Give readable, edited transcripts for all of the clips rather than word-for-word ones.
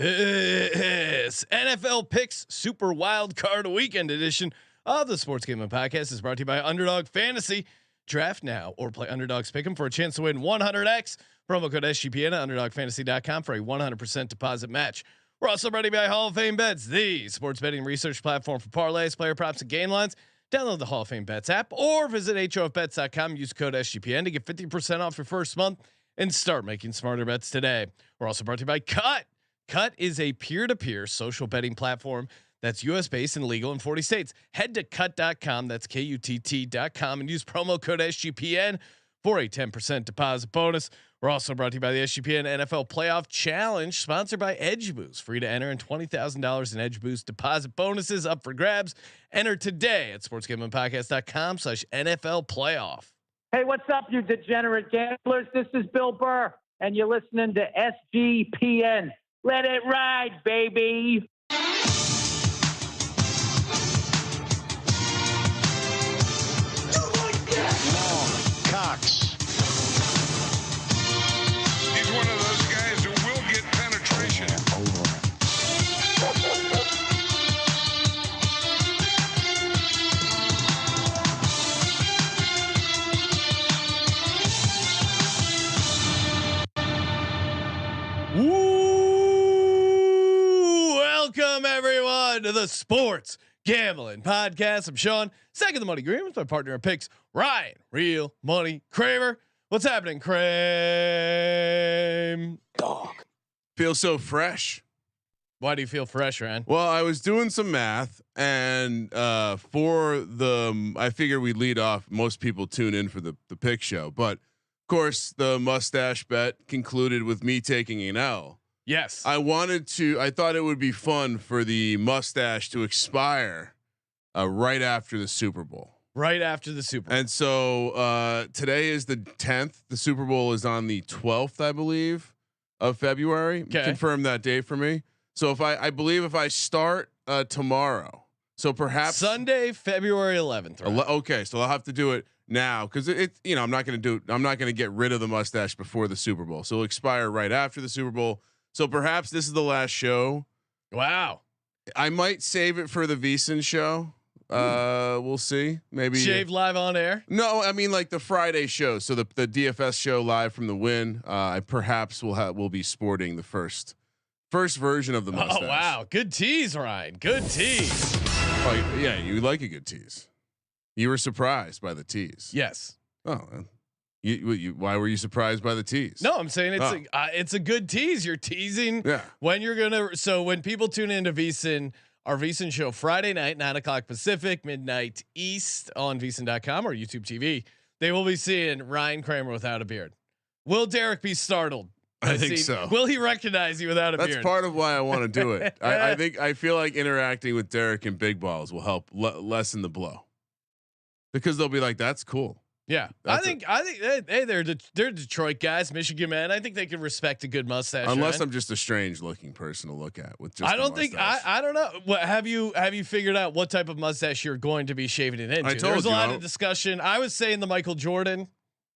This NFL Picks Super Wild Card Weekend edition of the Sports Gambling Podcast is brought to you by Underdog Fantasy. Draft now or play Underdogs Pick'em for a chance to win 100x. Promo code SGPN at UnderdogFantasy.com for a 100% deposit match. We're also brought to you by Hall of Fame Bets, the sports betting research platform for parlays, player props, and game lines. Download the Hall of Fame Bets app or visit HOFBets.com. Use code SGPN to get 50% off your first month and start making smarter bets today. We're also brought to you by Cut. Cut is a peer-to-peer social betting platform that's US based and legal in 40 states. Head to cut.com, that's KUTT.com, and use promo code SGPN for a 10% deposit bonus. We're also brought to you by the SGPN NFL Playoff Challenge, sponsored by Edge Boost. Free to enter and $20,000 in Edge Boost deposit bonuses up for grabs. Enter today at sportsgamblingpodcast.com/NFL playoff. Hey, what's up, you degenerate gamblers? This is Bill Burr, and you're listening to SGPN. Let it ride, baby. Cox. He's one of those guys who will get penetration. Welcome everyone to the Sports Gambling Podcast. I'm Sean, second the money green with my partner in picks, Ryan, Real Money Kramer. What's happening, Kramer? Dog. Feel so fresh. Why do you feel fresh, Ryan? Well, I was doing some math, and I figured we'd lead off. Most people tune in for the pick show, but of course, the mustache bet concluded with me taking an L. Yes. I thought it would be fun for the mustache to expire right after the Super Bowl. Right after the Super Bowl. And so today is the 10th. The Super Bowl is on the 12th, I believe, of February. Okay. Confirm that date for me. So I believe if I start tomorrow, so perhaps Sunday, February 11th. Right? Okay, so I'll have to do it now because I'm not going to get rid of the mustache before the Super Bowl. So it'll expire right after the Super Bowl. So perhaps this is the last show. Wow. I might save it for the VSiN show. We'll see. Maybe shave live on air. No, I mean like the Friday show. So the DFS show live from the Win. I perhaps will be sporting the first version of the mustache. Oh wow, good tease, Ryan. Good tease. Oh yeah, you like a good tease. You were surprised by the tease. Yes. Oh. Why were you surprised by the tease? No, I'm saying it's a good tease. You're teasing when you're gonna. So when people tune into VSiN, our VSiN show Friday night, 9:00 Pacific, midnight East on VSiN.com or YouTube TV, they will be seeing Ryan Kramer without a beard. Will Derek be startled? I think so. Will he recognize you without a beard? That's part of why I want to do it. I feel like interacting with Derek and Big Balls will help lessen the blow because they'll be like, "That's cool." Yeah, I think hey, they're Detroit guys, Michigan men. I think they can respect a good mustache. Unless Ryan. I'm just a strange looking person to look at with just. I don't think I don't know. What have you figured out what type of mustache you're going to be shaving it into? There's a lot of discussion. I was saying the Michael Jordan.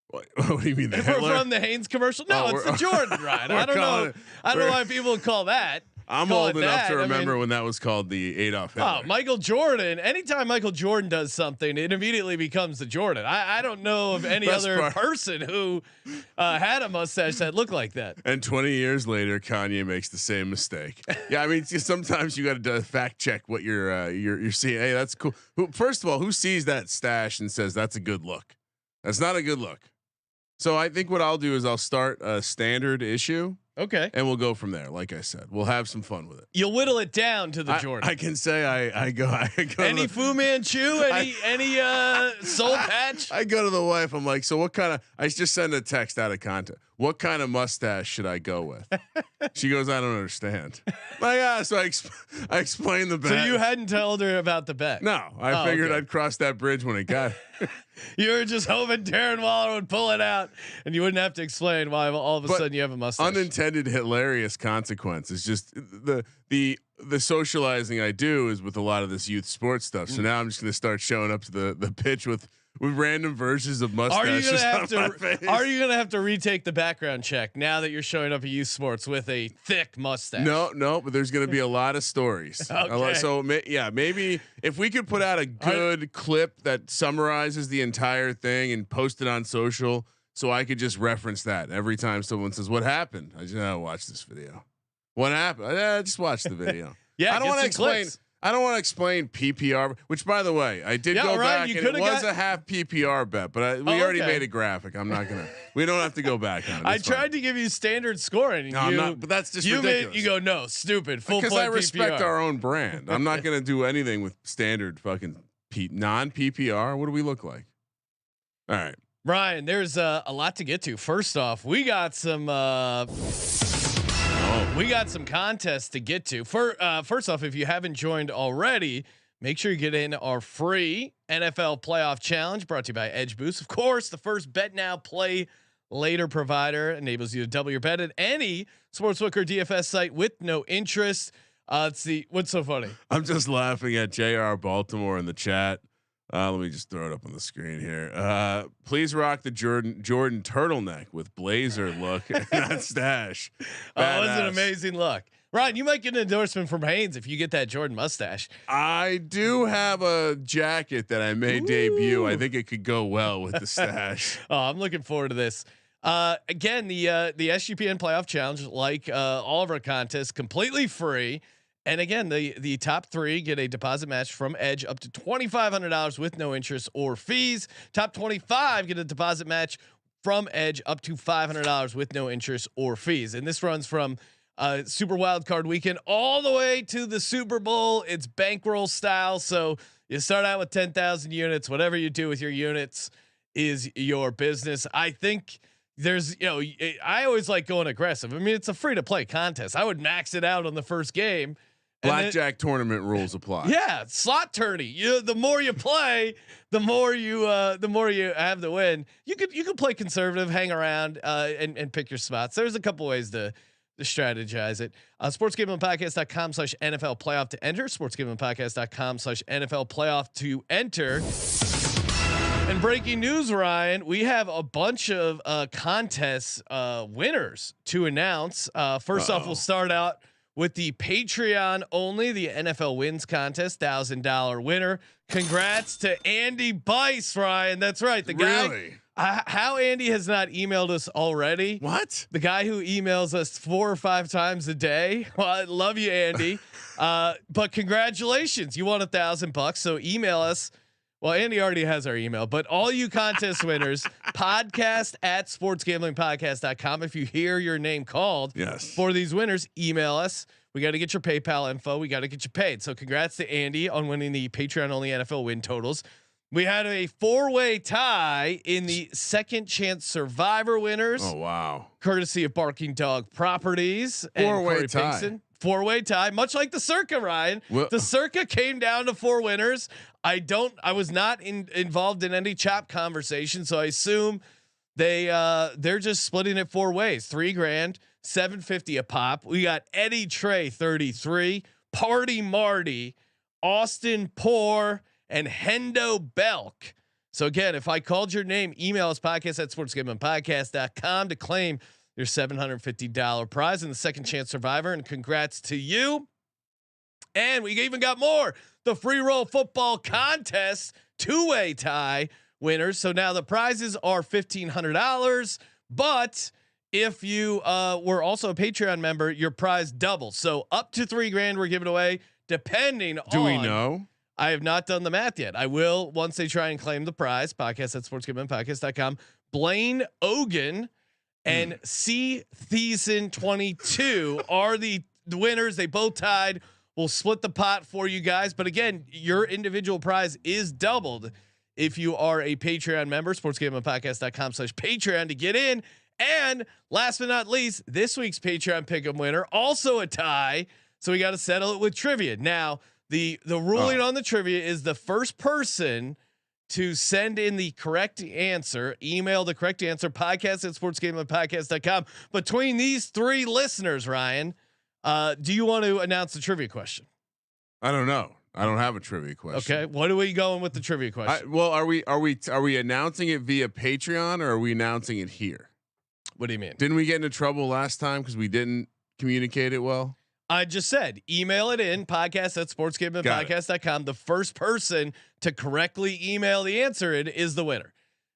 What do you mean? The from the Haynes commercial? No, it's the Jordan, right? I don't know. I don't know why people would call that. I'm old enough to remember when that was called the Adolf Hitler. Oh, Michael Jordan. Anytime Michael Jordan does something, it immediately becomes the Jordan. I don't know of any other person who had a mustache that looked like that. And 20 years later, Kanye makes the same mistake. Yeah, I mean, sometimes you got to fact check what you're seeing. Hey, that's cool. First of all, who sees that stash and says that's a good look? That's not a good look. So I think what I'll do is I'll start a standard issue. Okay. And we'll go from there. Like I said, we'll have some fun with it. You'll whittle it down to the Jordan. I can say I go any Fu Manchu, any soul patch. I go to the wife. I'm like, so what kind of? I just send a text out of context. What kind of mustache should I go with? She goes, I don't understand. So I explained the bet. So you hadn't told her about the bet? No, I figured I'd cross that bridge when it got. You were just hoping Darren Waller would pull it out, and you wouldn't have to explain why all of a sudden you have a mustache. Unintended hilarious consequences. Just the socializing I do is with a lot of this youth sports stuff. So now I'm just going to start showing up to the pitch with with random versions of mustaches. Are you gonna have to retake the background check now that you're showing up at youth sports with a thick mustache? No, but there's gonna be a lot of stories. Okay. So maybe if we could put out a good clip that summarizes the entire thing and post it on social, so I could just reference that every time someone says, "What happened?" I just watch this video. What happened? Just watch the video. Yeah, I don't want to explain. Clips. I don't want to explain PPR, which by the way, I did go back and it was a half PPR bet, but we already made a graphic. I'm not gonna. We don't have to go back on it. I tried to give you standard scoring. No, I'm not, but that's just ridiculous. You go no, stupid. Full because point I respect PPR. Our own brand. I'm not gonna do anything with standard fucking non PPR. What do we look like? All right, Ryan. There's a lot to get to. First off, we got some. We got some contests to get to. First off, if you haven't joined already, make sure you get in our free NFL playoff challenge brought to you by Edge Boost. Of course, the first bet now, play later provider enables you to double your bet at any sportsbook or DFS site with no interest. Let's see. What's so funny? I'm just laughing at JR Baltimore in the chat. Let me just throw it up on the screen here. Please rock the Jordan turtleneck with blazer look and stash. Oh, it was an amazing look. Ryan, you might get an endorsement from Haynes if you get that Jordan mustache. I do have a jacket that I may debut. I think it could go well with the stash. Oh, I'm looking forward to this. Again, the SGPN playoff challenge, like all of our contests, completely free. And again, the top 3 get a deposit match from Edge up to $2,500 with no interest or fees. Top 25 get a deposit match from Edge up to $500 with no interest or fees. And this runs from Super Wild Card Weekend all the way to the Super Bowl. It's bankroll style, so you start out with 10,000 units. Whatever you do with your units is your business. I think there's, I always like going aggressive. I mean, it's a free to play contest. I would max it out on the first game. Blackjack tournament rules apply. Yeah, slot tourney. The more you play, the more you have to win. You could play conservative, hang around, and pick your spots. There's a couple ways to strategize it. Sportsgamblingpodcast.com/NFL playoff to enter. Sportsgamblingpodcast.com/NFL playoff to enter. And breaking news, Ryan, we have a bunch of contest winners to announce. First off, we'll start out with the Patreon only, the NFL wins contest, $1,000 winner. Congrats to Andy Bice, Ryan. That's right. The guy, really? How Andy has not emailed us already. What? The guy who emails us 4 or 5 times a day. Well, I love you, Andy. But congratulations. You won $1,000. So email us. Well, Andy already has our email, but all you contest winners, podcast@sportsgamblingpodcast.com. If you hear your name called for these winners, email us. We got to get your PayPal info. We got to get you paid. So congrats to Andy on winning the Patreon only NFL win totals. We had a 4-way tie in the Second Chance Survivor winners. Oh, wow. Courtesy of Barking Dog Properties. 4-way tie. 4-way tie, much like the Circa, Ryan. The Circa came down to 4 winners. I was not involved in any chop conversation, so I assume they're just splitting it 4 ways. $3,000, $750 a pop. We got Eddie Trey 33, Party Marty, Austin Poor, and Hendo Belk. So again, if I called your name, email us podcast@sportsgamblingpodcast.com to claim your $750 prize in the Second Chance Survivor, and congrats to you. And we even got more. The free roll football contest 2-way tie winners. So now the prizes are $1,500, but if you were also a Patreon member, your prize doubles. So up to $3,000 we're giving away, depending on. Do we know? I have not done the math yet. I will once they try and claim the prize. Podcast@sportsgamblingpodcast.com. Blaine Ogan and C Thiessen 22 are the winners. They both tied. We'll split the pot for you guys. But again, your individual prize is doubled if you are a Patreon member. Sportsgamblingpodcast.com/Patreon to get in. And last but not least, this week's Patreon pick'em winner, also a tie. So we got to settle it with trivia. Now, the ruling on the trivia is the first person to send in the correct answer, email the correct answer, podcast@sportsgamblingpodcast.com. Between these 3 listeners, Ryan, do you want to announce the trivia question? I don't know. I don't have a trivia question. Okay, what are we going with the trivia question? Well, are we announcing it via Patreon or are we announcing it here? What do you mean? Didn't we get into trouble last time because we didn't communicate it well? I just said email it in podcast@sportsgamblingpodcast.com. The first person to correctly email the answer in is the winner.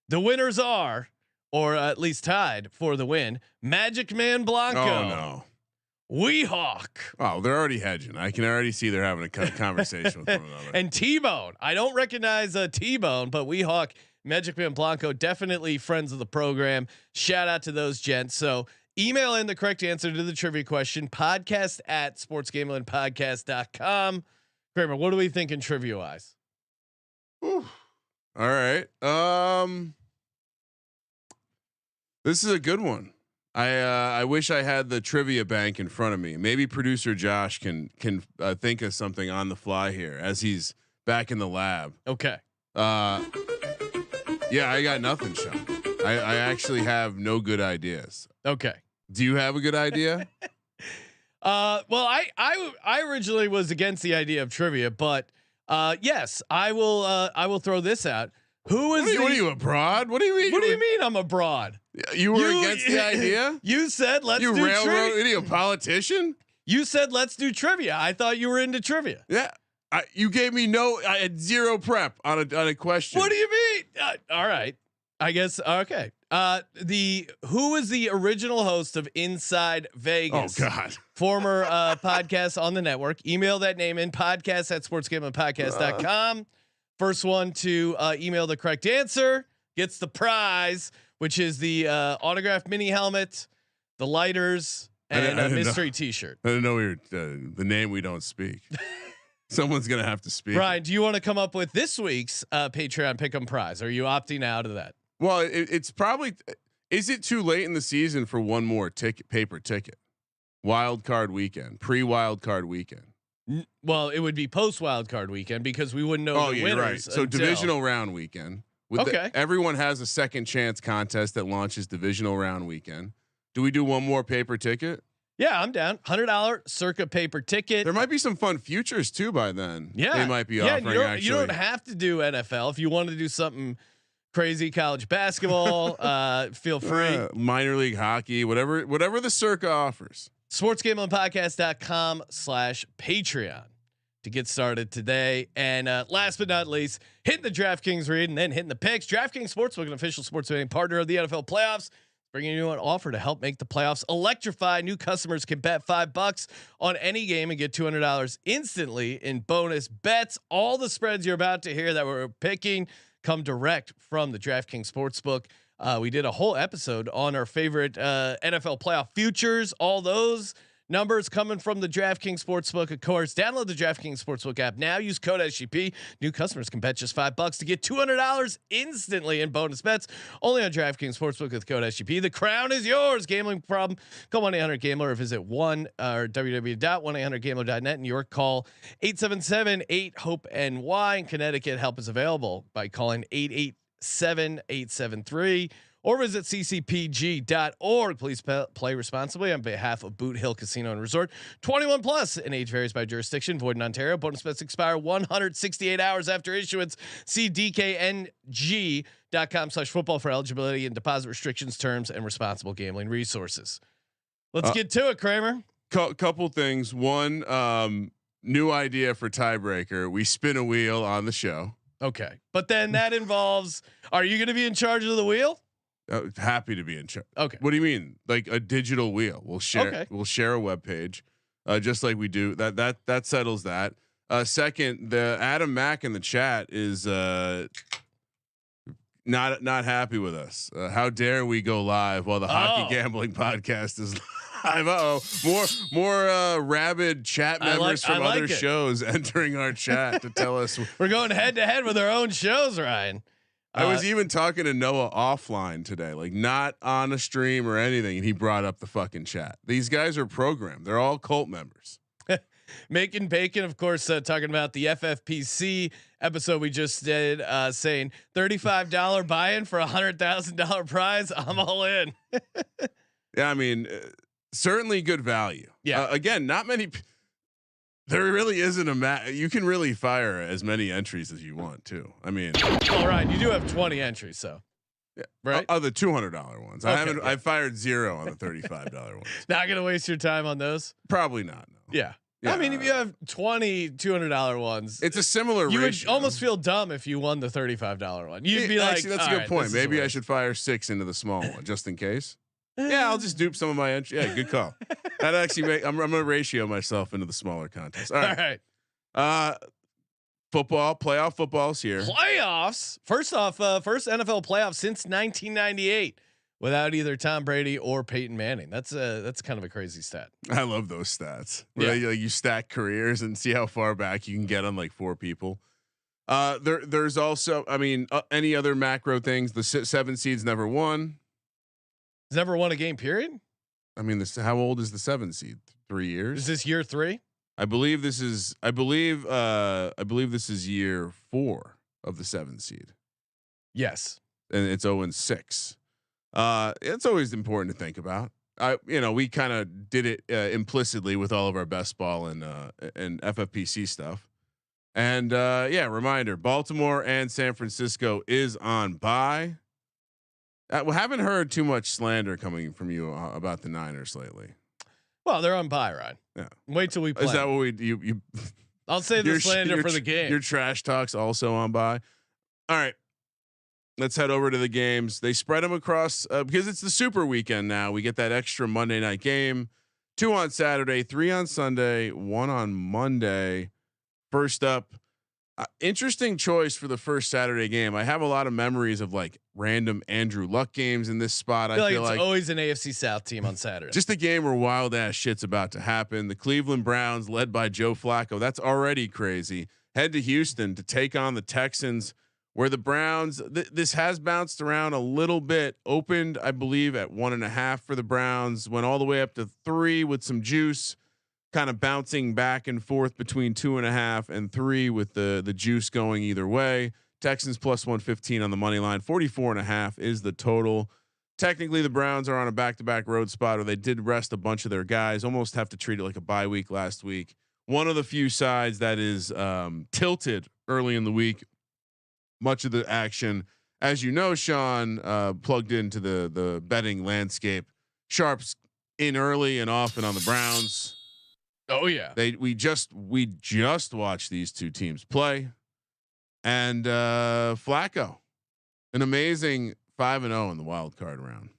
The winners are, or at least tied for the win, Magic Man Blanco. Oh no. Weehawk. Oh, they're already hedging. I can already see they're having a conversation with one another. And T-Bone. I don't recognize T-Bone, but Weehawk, Magic Man Blanco, definitely friends of the program. Shout out to those gents. So email in the correct answer to the trivia question, podcast@sportsgamblingpodcast.com. Kramer, what are we thinking trivia wise? All right. This is a good one. I wish I had the trivia bank in front of me. Maybe producer Josh can think of something on the fly here as he's back in the lab. Okay. Yeah, I got nothing, Sean. I actually have no good ideas. Okay. Do you have a good idea? Well, I originally was against the idea of trivia, but yes, I will throw this out. What are you abroad? What do you mean? What do you mean I'm abroad? You were against the idea? You said let's do railroad trivia. idiot politician? You said let's do trivia. I thought you were into trivia. Yeah. You gave me I had zero prep on a question. What do you mean? All right. I guess okay. Who was the original host of Inside Vegas? Oh God. Former podcast on the network. Email that name in podcast@sportsgamblingpodcast.com. First one to email the correct answer gets the prize, which is the autographed mini helmet, the lighters, and a mystery T-shirt. I didn't know we were the name we don't speak. Someone's gonna have to speak. Brian, do you want to come up with this week's Patreon Pick'em prize? Are you opting out of that? Well, it's probably. Is it too late in the season for one more paper ticket? Wild card weekend, pre-wild card weekend. Well, it would be post wild card weekend because we wouldn't know the winners. Right. So divisional round weekend. Everyone has a second chance contest that launches divisional round weekend. Do we do one more paper ticket? Yeah, I'm down. $100 circa paper ticket. There might be some fun futures too by then. Yeah, they might be offering. You don't have to do NFL if you want to do something crazy. College basketball, feel free. Minor league hockey, whatever the circa offers. sportsgamblingpodcast.com/Patreon to get started today. And last but not least, hitting the DraftKings read and then hitting the picks. DraftKings Sportsbook, an official sports betting partner of the NFL playoffs, bringing you an offer to help make the playoffs electrify. New customers can bet $5 on any game and get $200 instantly in bonus bets. All the spreads you're about to hear that we're picking come direct from the DraftKings Sportsbook. We did a whole episode on our favorite NFL playoff futures. All those numbers coming from the DraftKings Sportsbook, of course. Download the DraftKings Sportsbook app now. Use code SGP. New customers can bet just $5 to get $200 instantly in bonus bets. Only on DraftKings Sportsbook with code SGP. The crown is yours. Gambling problem? Call 1-800-GAMBLER or visit www.1800gambler.net. In New York, call 877-8-HOPE-NY. In Connecticut, help is available by calling 887-873. Or visit ccpg.org. Please play responsibly on behalf of Boot Hill Casino and Resort. 21 plus and age varies by jurisdiction. Void in Ontario. Bonus bets expire 168 hours after issuance. See dkng.com/football for eligibility and deposit restrictions, terms, and responsible gambling resources. Let's get to it, Kramer. Couple things. One, new idea for tiebreaker. We spin a wheel on the show. Okay, but then that involves. Are you going to be in charge of the wheel? Happy to be in charge. Okay. What do you mean? Like a digital wheel? We'll share. Okay. We'll share a web page, just like we do. That settles that. Second, the Adam Mack in the chat is not happy with us. How dare we go live while the Hockey Gambling Podcast is live? More rabid chat members from other shows entering our chat to tell us we're going head to head with our own shows, Ryan. I was even talking to Noah offline today, like not on a stream or anything, and he brought up the fucking chat. These guys are programmed; they're all cult members. Making bacon, of course, talking about the FFPC episode we just did, saying $35 buy-in for $100,000 prize. I'm all in. Yeah, I mean, certainly good value. Yeah. Again, not many. There really isn't you can really fire as many entries as you want too. I mean, all right, you do have 20 entries, so yeah, right? The $200 ones. Okay, I haven't. yeah. I fired 0 on the $35 ones. Not gonna waste your time on those. Probably not. No. Yeah. Yeah. I mean, if you have 20 $200 ones, It's a similar. You ratio. would almost feel dumb if you won the $35 one. You'd be Actually, like, that's a good point. Maybe I should. should fire 6 into the small one just in case. Yeah, I'll just dupe some of my entry. Yeah, good call. That actually I'm gonna ratio myself into the smaller contest. All right. Playoff football's here. Playoffs. First off, first NFL playoff since 1998 without either Tom Brady or Peyton Manning. That's kind of a crazy stat. I love those stats. Yeah. Where you stack careers and see how far back you can get on like 4 people. There's also, I mean, any other macro things. The 7 seeds never won. Has never won a game. Period. I mean, how old is the 7 seed? 3 years. Is this year 3? I believe this is year 4 of the 7 seed. Yes. And it's 0-6. It's always important to think about. We kind of did it implicitly with all of our best ball and FFPC stuff. And reminder: Baltimore and San Francisco is on bye. We haven't heard too much slander coming from you about the Niners lately. Well, they're on bye, Ryan. Yeah. Wait till we play. Is that what you? I'll say the slander for the game. Your trash talk's also on bye. All right. Let's head over to the games. They spread them across because it's the Super Weekend now. We get that extra Monday night game, 2 on Saturday, 3 on Sunday, 1 on Monday. First up, interesting choice for the first Saturday game. I have a lot of memories of like random Andrew Luck games in this spot. I feel like it's always an AFC South team on Saturday. Just a game where wild ass shit's about to happen. The Cleveland Browns, led by Joe Flacco, that's already crazy. Head to Houston to take on the Texans, where the Browns, this has bounced around a little bit. Opened, I believe, at 1.5 for the Browns, went all the way up to 3 with some juice, kind of bouncing back and forth between 2.5 and 3 with the juice going either way. Texans plus 115 on the money line. 44.5 is the total. Technically, the Browns are on a back-to-back road spot, or they did rest a bunch of their guys. Almost have to treat it like a bye week last week. One of the few sides that is tilted early in the week. Much of the action, as you know, Sean, plugged into the betting landscape. Sharps in early and often on the Browns. Oh yeah, we just watched these two teams play, and Flacco, an amazing 5-0 in the wild card round.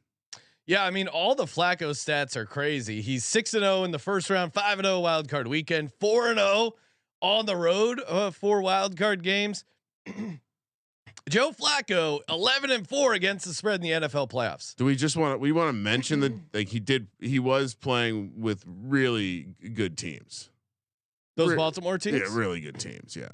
Yeah, I mean, all the Flacco stats are crazy. He's 6-0 in the first round, 5-0 wild card weekend, 4-0 on the road for wild card games. Joe Flacco 11-4 against the spread in the NFL playoffs. Do we want to mention that like he was playing with really good teams. Those Baltimore teams? Yeah, really good teams. Yeah.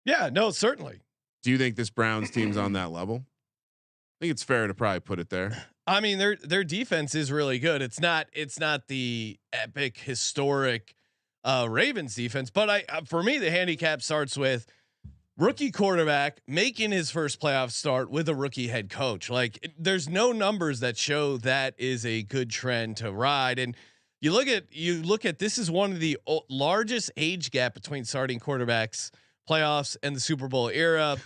Yeah, no, certainly. Do you think this Browns team's on that level? I think it's fair to probably put it there. I mean, their defense is really good. It's not the epic historic Ravens defense, but for me the handicap starts with rookie quarterback making his first playoff start with a rookie head coach. Like there's no numbers that show that is a good trend to ride. And you look at this is one of the largest age gap between starting quarterbacks playoffs and the Super Bowl era.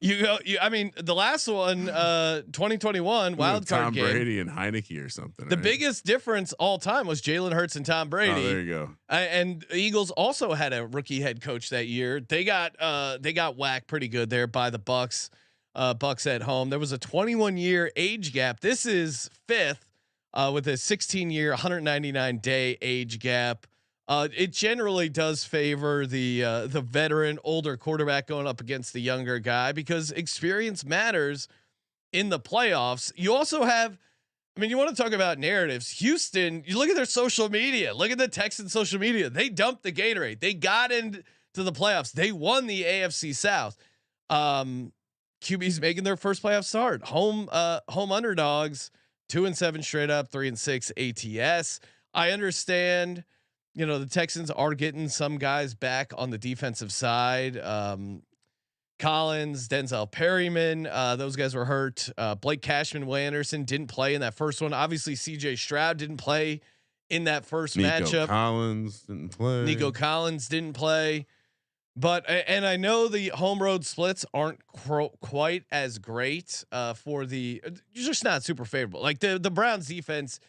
I mean, the last one, 2021 wild card Tom game, Brady and Heineke or something. The biggest difference all time was Jalen Hurts and Tom Brady. Oh, there you go. And the Eagles also had a rookie head coach that year. They got whacked pretty good there by the Bucks. Bucks at home. There was a 21-year age gap. This is 5th with a 16-year, 199 day age gap. It generally does favor the veteran, older quarterback going up against the younger guy because experience matters in the playoffs. You also have, I mean, you want to talk about narratives. Houston, you look at their social media. Look at the Texans social media. They dumped the Gatorade. They got into the playoffs. They won the AFC South. QB's making their first playoff start. Home underdogs, 2-7 straight up, 3-6 ATS. I understand. You know, the Texans are getting some guys back on the defensive side. Collins, Denzel Perryman, those guys were hurt. Blake Cashman, Will Anderson didn't play in that first one. Obviously, CJ Stroud didn't play in that first Nico matchup. Collins didn't play. Nico Collins didn't play. But and I know the home road splits aren't quite as great for the just not super favorable. Like the Browns defense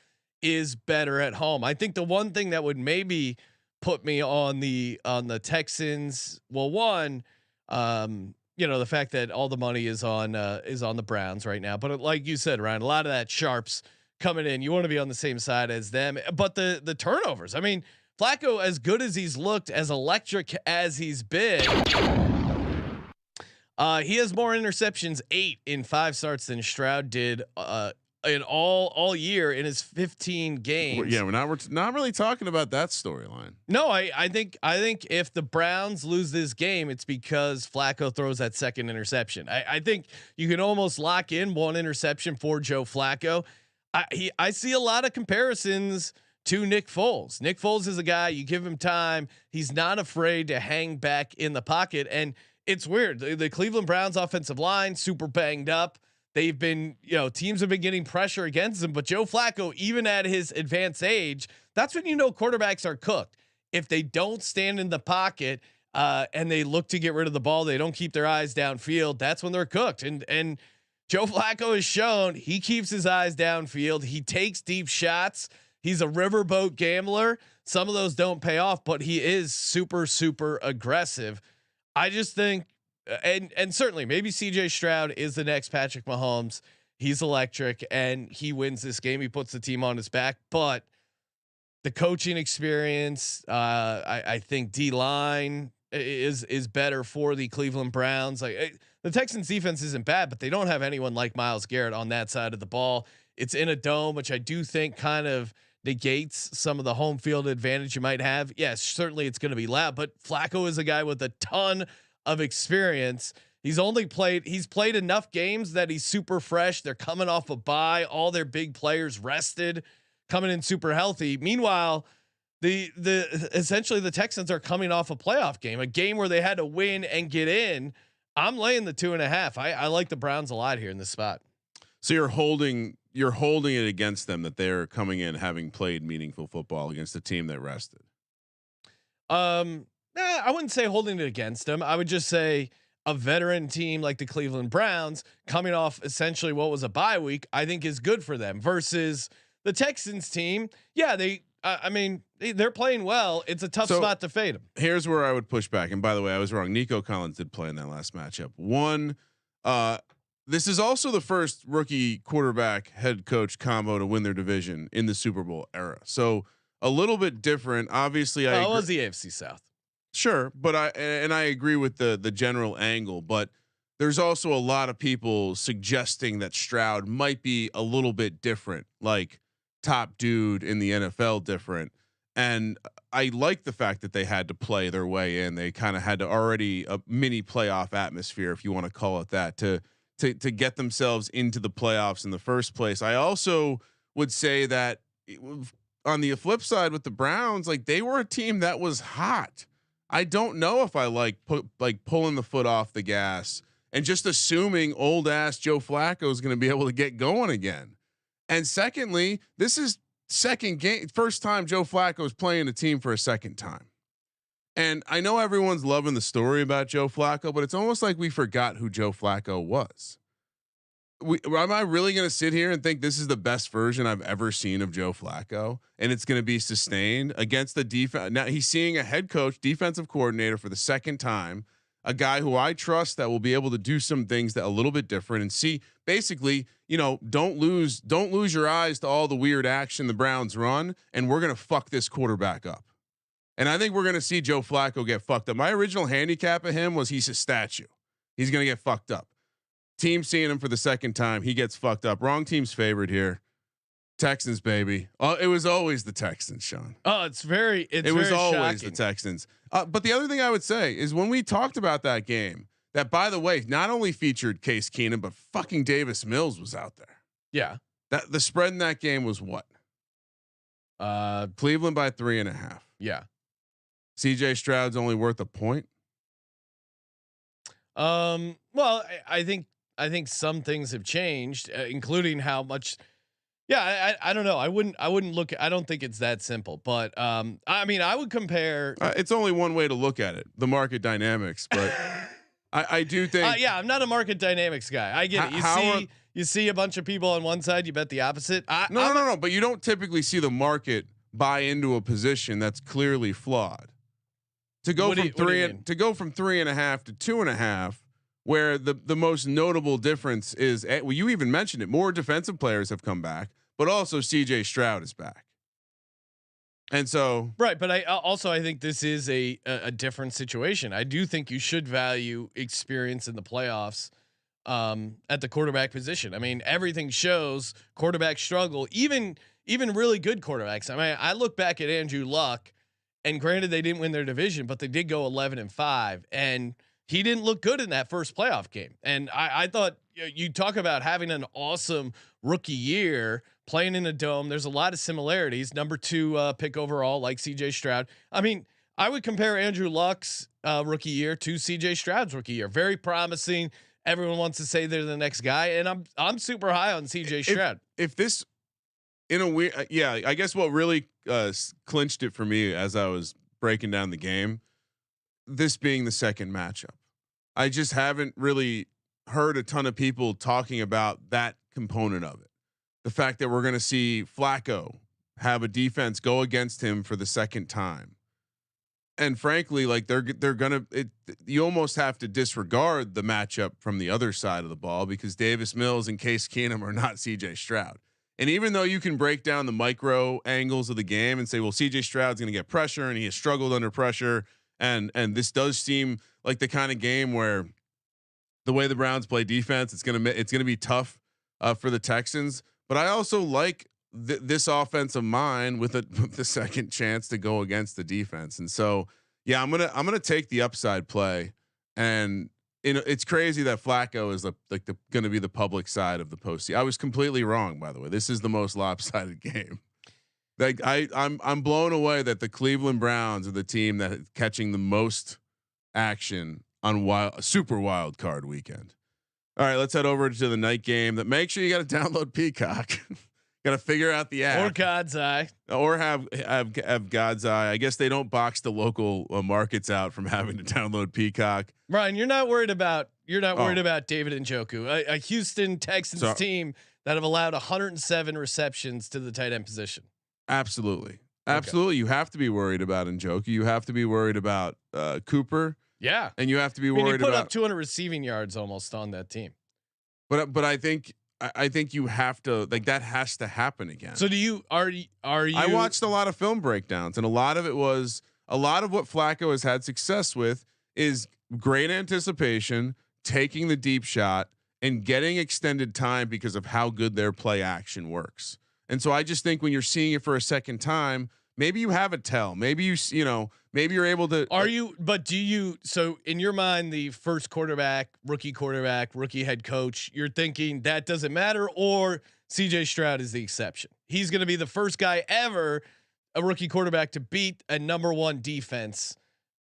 is better at home. I think the one thing that would maybe put me on the Texans, well, one, the fact that all the money is on the Browns right now. But like you said, Ryan, a lot of that sharps coming in. You want to be on the same side as them. But the turnovers. I mean, Flacco, as good as he's looked, as electric as he's been, he has more interceptions, 8 in 5 starts than Stroud did in all year in his 15 games. Yeah, we're not really talking about that storyline. No, I think if the Browns lose this game, it's because Flacco throws that second interception. I think you can almost lock in one interception for Joe Flacco. I see a lot of comparisons to Nick Foles. Nick Foles is a guy, you give him time, he's not afraid to hang back in the pocket. And it's weird. The Cleveland Browns offensive line super banged up. They've been, teams have been getting pressure against him, but Joe Flacco, even at his advanced age, that's when quarterbacks are cooked. If they don't stand in the pocket and they look to get rid of the ball, they don't keep their eyes downfield, that's when they're cooked. And Joe Flacco has shown he keeps his eyes downfield. He takes deep shots. He's a riverboat gambler. Some of those don't pay off, but he is super, super aggressive. I just think, and certainly maybe CJ Stroud is the next Patrick Mahomes. He's electric and he wins this game. He puts the team on his back, but the coaching experience, I think D-line is better for the Cleveland Browns. The Texans defense isn't bad, but they don't have anyone like Myles Garrett on that side of the ball. It's in a dome, which I do think kind of negates some of the home field advantage you might have. Yes, certainly it's going to be loud, but Flacco is a guy with a ton of experience. He's played enough games that he's super fresh. They're coming off a bye. All their big players rested, coming in super healthy. Meanwhile, essentially the Texans are coming off a playoff game, a game where they had to win and get in. I'm laying the 2.5. I like the Browns a lot here in this spot. So you're holding it against them that they're coming in having played meaningful football against a team that rested. I wouldn't say holding it against them. I would just say a veteran team like the Cleveland Browns coming off essentially what was a bye week, I think is good for them versus the Texans team. Yeah, they're playing well. It's a tough spot to fade them. Here's where I would push back. And by the way, I was wrong. Nico Collins did play in that last matchup. This is also the first rookie quarterback head coach combo to win their division in the Super Bowl era. So a little bit different. Obviously, I was the AFC South. Sure, but I agree with the general angle, but there's also a lot of people suggesting that Stroud might be a little bit different, like top dude in the NFL different. And I like the fact that they had to play their way in. They kind of had to already a mini playoff atmosphere, if you want to call it that, to get themselves into the playoffs in the first place. I also would say that on the flip side with the Browns, like they were a team that was hot. I don't know if I like pulling the foot off the gas and just assuming old ass Joe Flacco is going to be able to get going again. And secondly, this is first time Joe Flacco is playing a team for a second time. And I know everyone's loving the story about Joe Flacco, but it's almost like we forgot who Joe Flacco was. Am I really going to sit here and think this is the best version I've ever seen of Joe Flacco and it's going to be sustained against the defense? Now he's seeing a head coach, defensive coordinator for the second time, a guy who I trust that will be able to do some things that a little bit different and see basically, don't lose your eyes to all the weird action the Browns run. And we're going to fuck this quarterback up. And I think we're going to see Joe Flacco get fucked up. My original handicap of him was he's a statue. He's going to get fucked up. Team seeing him for the second time, he gets fucked up. Wrong team's favored here. Texans, baby. It was always the Texans, Sean. Oh, it was always shocking. the Texans. But the other thing I would say is when we talked about that game, that by the way, not only featured Case Keenum, but fucking Davis Mills was out there. Yeah. That the spread in that game was what? Cleveland by 3.5. Yeah. CJ Stroud's only worth a point. Well, I think some things have changed, including how much Yeah, I don't know. I wouldn't look. I don't think it's that simple. But I mean, I would compare. It's only one way to look at it, the market dynamics. But I do think. Yeah, I'm not a market dynamics guy. I get it. You see a bunch of people on one side, you bet the opposite. No. But you don't typically see the market buy into a position that's clearly flawed. To go from 3.5 to 2.5, where the most notable difference is, well, you even mentioned it. More defensive players have come back, but also CJ Stroud is back. And so, right. But I think this is a different situation. I do think you should value experience in the playoffs at the quarterback position. I mean, everything shows quarterbacks struggle, even really good quarterbacks. I mean, I look back at Andrew Luck, and granted they didn't win their division, but they did go 11-5, and he didn't look good in that first playoff game. And I thought, you talk about having an awesome rookie year playing in a dome. There's a lot of similarities. Number 2 pick overall, like CJ Stroud. I mean, I would compare Andrew Luck's rookie year to CJ Stroud's rookie year. Very promising. Everyone wants to say they're the next guy, and I'm super high on CJ Stroud. If this, in a weird, I guess what really clinched it for me as I was breaking down the game, this being the second matchup, I just haven't really heard a ton of people talking about that component of it. The fact that we're going to see Flacco have a defense go against him for the second time. And frankly, like they're gonna, you almost have to disregard the matchup from the other side of the ball, because Davis Mills and Case Keenum are not CJ Stroud. And even though you can break down the micro angles of the game and say, well, CJ Stroud's going to get pressure and he has struggled under pressure, and this does seem like the kind of game where the way the Browns play defense, it's gonna be tough for the Texans. But I also like this offensive mind with the second chance to go against the defense. And so, yeah, I'm gonna take the upside play. And it's crazy that Flacco is going to be the public side of the postseason. I was completely wrong, by the way. This is the most lopsided game. Like I'm blown away that the Cleveland Browns are the team that is catching the most action on super wild card weekend. All right, let's head over to the night game. Make sure you got to download Peacock. Got to figure out the app, or God's Eye, or have God's Eye. I guess they don't box the local markets out from having to download Peacock. Ryan, you're not worried about David Njoku, a Houston Texans team that have allowed 107 receptions to the tight end position. Absolutely. You have to be worried about Njoku. You have to be worried about Cooper. Yeah, and you have to be worried he put about up 200 receiving yards almost on that team. But I think you have to, like, that has to happen again. So are you? I watched a lot of film breakdowns, and a lot of what Flacco has had success with is great anticipation, taking the deep shot, and getting extended time because of how good their play action works. And so I just think when you're seeing it for a second time, maybe you have a tell. Maybe maybe you're able to. But do you? So in your mind, the first quarterback, rookie head coach, you're thinking that doesn't matter, or CJ Stroud is the exception. He's going to be the first guy ever, a rookie quarterback, to beat a #1 defense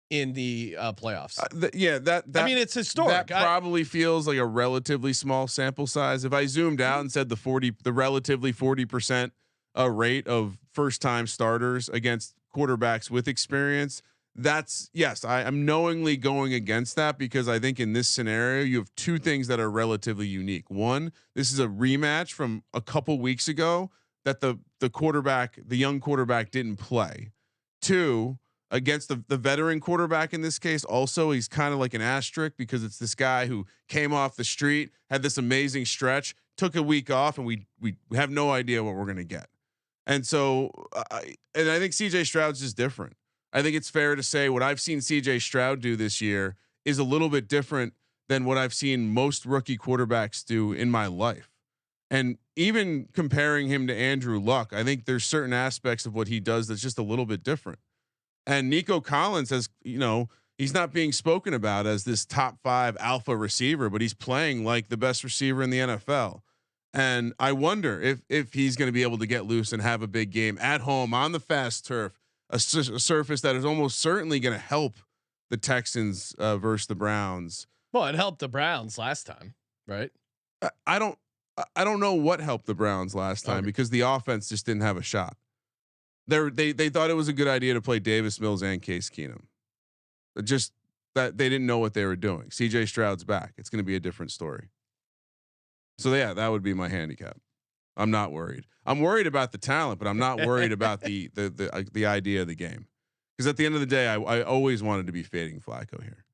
in the playoffs. I mean, it's historic. That probably feels like a relatively small sample size. If I zoomed out and said the relatively 40% rate of first time starters against quarterbacks with experience, I'm knowingly going against that, because I think in this scenario you have two things that are relatively unique. One, this is a rematch from a couple weeks ago that the young quarterback didn't play. Two, against the veteran quarterback in this case, also he's kind of like an asterisk, because it's this guy who came off the street, had this amazing stretch, took a week off, and we have no idea what we're going to get. And so, I think CJ Stroud's just different. I think it's fair to say what I've seen CJ Stroud do this year is a little bit different than what I've seen most rookie quarterbacks do in my life. And even comparing him to Andrew Luck, I think there's certain aspects of what he does that's just a little bit different. And Nico Collins has, he's not being spoken about as this top 5 alpha receiver, but he's playing like the best receiver in the NFL. And I wonder if he's going to be able to get loose and have a big game at home on the fast turf, a surface that is almost certainly going to help the Texans versus the Browns. Well, it helped the Browns last time, right? I don't. I don't know what helped the Browns last time because the offense just didn't have a shot. They thought it was a good idea to play Davis Mills and Case Keenum. Just that they didn't know what they were doing. CJ Stroud's back. It's going to be a different story. So yeah, that would be my handicap. I'm not worried. I'm worried about the talent, but I'm not worried about the idea of the game. Because at the end of the day, I always wanted to be fading Flacco here.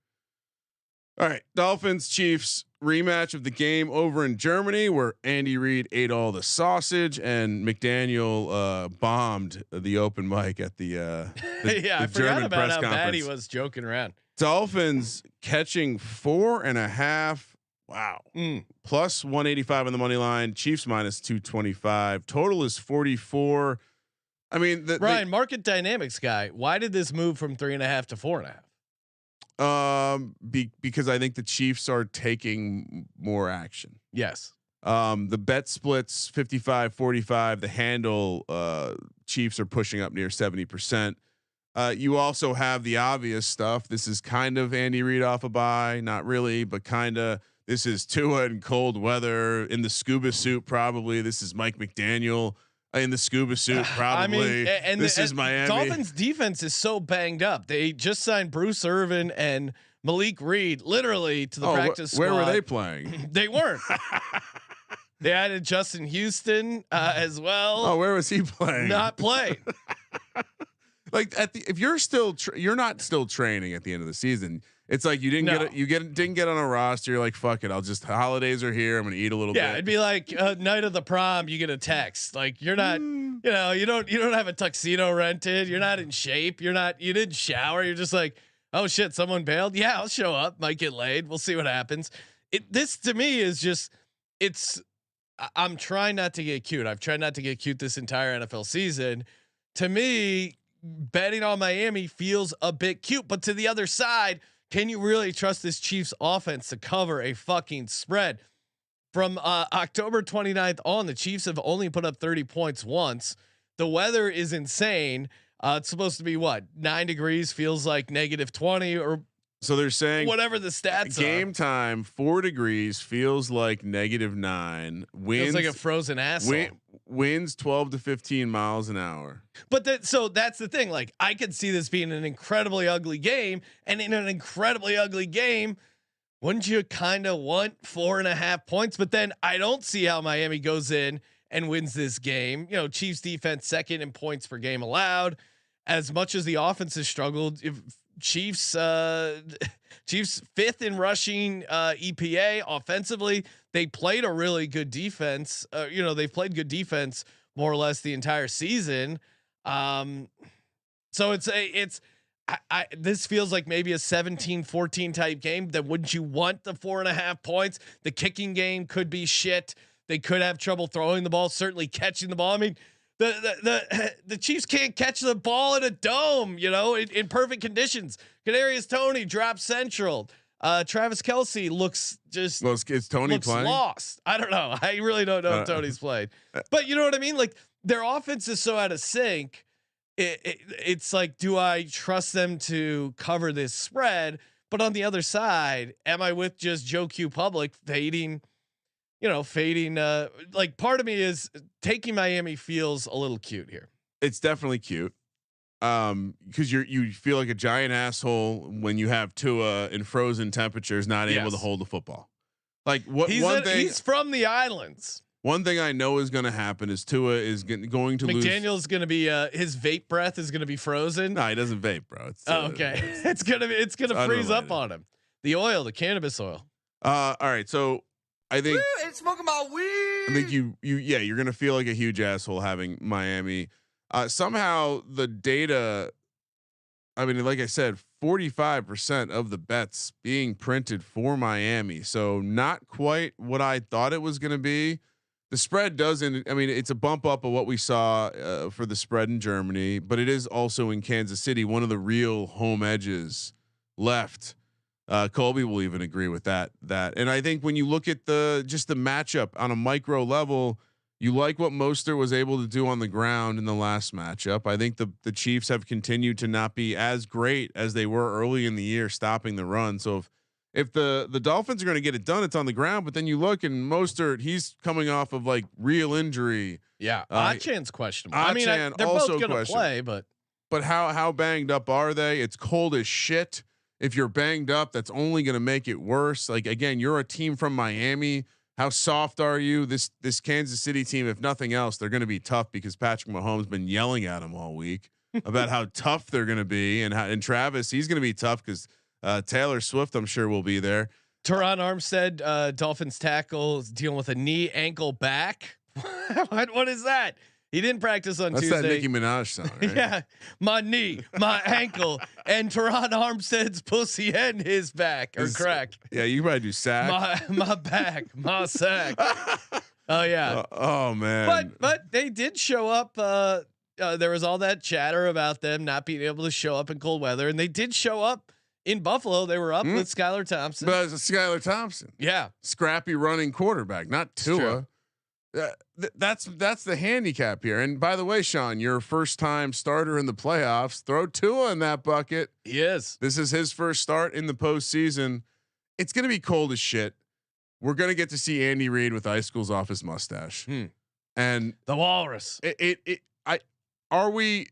All right, Dolphins Chiefs rematch of the game over in Germany, where Andy Reid ate all the sausage and McDaniel bombed the open mic at the I forgot German about press how conference. bad he was joking around. Dolphins catching 4.5. Wow. Plus 185 on the money line. Chiefs minus 225. Total is 44. I mean, Ryan, market dynamics guy. Why did this move from 3.5 to 4.5? Because I think the Chiefs are taking more action. Yes. The bet splits 55-45. The handle, Chiefs are pushing up near 70%. You also have the obvious stuff. This is kind of Andy Reid off a bye, not really, but kind of. This is Tua in cold weather in the scuba suit. Probably this is Mike McDaniel in the scuba suit. Probably. I mean, this is Miami. Dolphins defense is so banged up. They just signed Bruce Irvin and Malik Reed literally to the practice squad. Where were they playing? They weren't. They added Justin Houston as well. Oh, where was he playing? Not playing. Like if you're still you're not still training at the end of the season. It's like you didn't get on a roster. You're like, fuck it. Holidays are here. I'm going to eat a little bit. Yeah. It'd be like night of the prom. You get a text. Like you're not, you don't have a tuxedo rented. You're not in shape. You didn't shower. You're just like, oh shit, someone bailed. Yeah, I'll show up. Might get laid. We'll see what happens. This to me is just, I'm trying not to get cute. I've tried not to get cute this entire NFL season. To me, betting on Miami feels a bit cute, but to the other side, can you really trust this Chiefs offense to cover a fucking spread? From October 29th on, the Chiefs have only put up 30 points once. The weather is insane. It's supposed to be 9 degrees, feels like -20 or so they're saying whatever the stats game are. time 4 degrees feels like -9. Winds Feels like a frozen asshole. Winds 12 to 15 miles an hour. But that's the thing. Like I could see this being an incredibly ugly game, and in an incredibly ugly game, wouldn't you kind of want 4.5 points? But then I don't see how Miami goes in and wins this game. Chiefs defense second in points per game allowed. As much as the offense has struggled, Chiefs fifth in rushing EPA offensively. They played a really good defense. They've played good defense more or less the entire season. So this feels like maybe a 17-14 type game. That wouldn't you want the 4.5 points? The kicking game could be shit. They could have trouble throwing the ball, certainly catching the ball. I mean, the Chiefs can't catch the ball in a dome, in perfect conditions. Kadarius Toney drops central. Travis Kelce looks just is Tony playing? Lost. I don't know. I really don't know if Tony's played, but you know what I mean? Like their offense is so out of sync. It's like, do I trust them to cover this spread? But on the other side, am I with just Joe Q Public fading? Like part of me is taking Miami feels a little cute here. It's definitely cute. Because you feel like a giant asshole when you have Tua in frozen temperatures, not able to hold the football. Like he's from the islands. One thing I know is going to happen is Tua is going to lose. McDaniel's going to be his vape breath is going to be frozen. No, he doesn't vape, bro. It's, okay. It's gonna freeze up on him. The oil, the cannabis oil. All right, so I think it's smoking my weed. I think you're gonna feel like a huge asshole having Miami. Somehow the data, I mean, like I said, 45% of the bets being printed for Miami. So not quite what I thought it was going to be. The spread doesn't, I mean, it's a bump up of what we saw for the spread in Germany, but it is also in Kansas City, one of the real home edges left. Colby will even agree with that. And I think when you look at just the matchup on a micro level, you like what Mostert was able to do on the ground in the last matchup. I think the Chiefs have continued to not be as great as they were early in the year, stopping the run. So if the Dolphins are going to get it done, it's on the ground. But then you look and Mostert, he's coming off of like real injury. Yeah, Achan's questionable. I mean, they're both going to play, but how banged up are they? It's cold as shit. If you're banged up, that's only going to make it worse. Like again, you're a team from Miami. How soft are you? This Kansas City team, if nothing else, they're going to be tough because Patrick Mahomes been yelling at them all week about how tough they're going to be, and Travis, he's going to be tough because Taylor Swift, I'm sure, will be there. Teron Armstead, Dolphins tackle, is dealing with a knee, ankle, back. What is that? He didn't practice on Tuesday. That's that Nicki Minaj song, right? Yeah, my knee, my ankle, and Teron Armstead's pussy and his back are cracked. Yeah, you probably do sack. My back, my sack. Oh yeah. Oh man. But they did show up. There was all that chatter about them not being able to show up in cold weather, and they did show up in Buffalo. They were up with Skylar Thompson. But it's Skylar Thompson. Yeah, scrappy running quarterback, not Tua. That's the handicap here. And by the way, Sean, your first time starter in the playoffs. Throw Tua in that bucket. He is. This is his first start in the postseason. It's gonna be cold as shit. We're gonna get to see Andy Reid with icicles off his mustache. And the walrus. Are we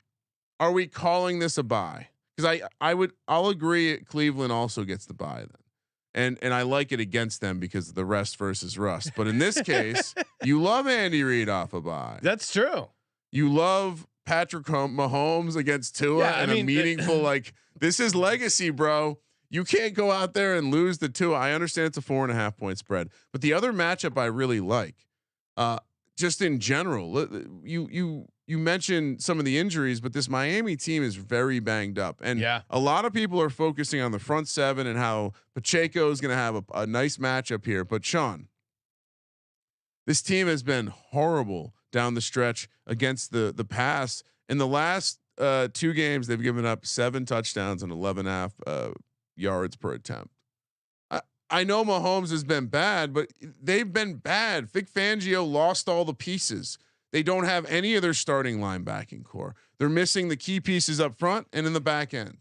calling this a bye? Because I'll agree Cleveland also gets the bye then. And I like it against them because of the rest versus rust. But in this case, you love Andy Reid off a bye. That's true. You love Patrick Mahomes against Tua a meaningful like this is legacy, bro. You can't go out there and lose the Tua. I understand it's a 4.5 point spread, but the other matchup I really like, just in general, you mentioned some of the injuries, but this Miami team is very banged up, and a lot of people are focusing on the front seven and how Pacheco is going to have a nice matchup here. But Sean, this team has been horrible down the stretch against the pass. In the last 2 games, they've given up 7 touchdowns and 11.5 yards per attempt. I know Mahomes has been bad, but they've been bad. Vic Fangio lost all the pieces. They don't have any of their starting linebacking core. They're missing the key pieces up front and in the back end.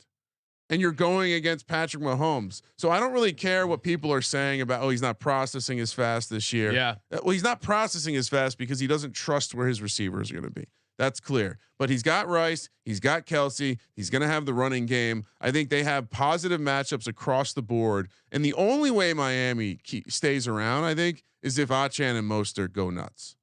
And you're going against Patrick Mahomes. So I don't really care what people are saying about, he's not processing as fast this year. Yeah. Well, he's not processing as fast because he doesn't trust where his receivers are going to be. That's clear. But he's got Rice. He's got Kelsey. He's going to have the running game. I think they have positive matchups across the board. And the only way Miami stays around, I think, is if Achan and Mostert go nuts.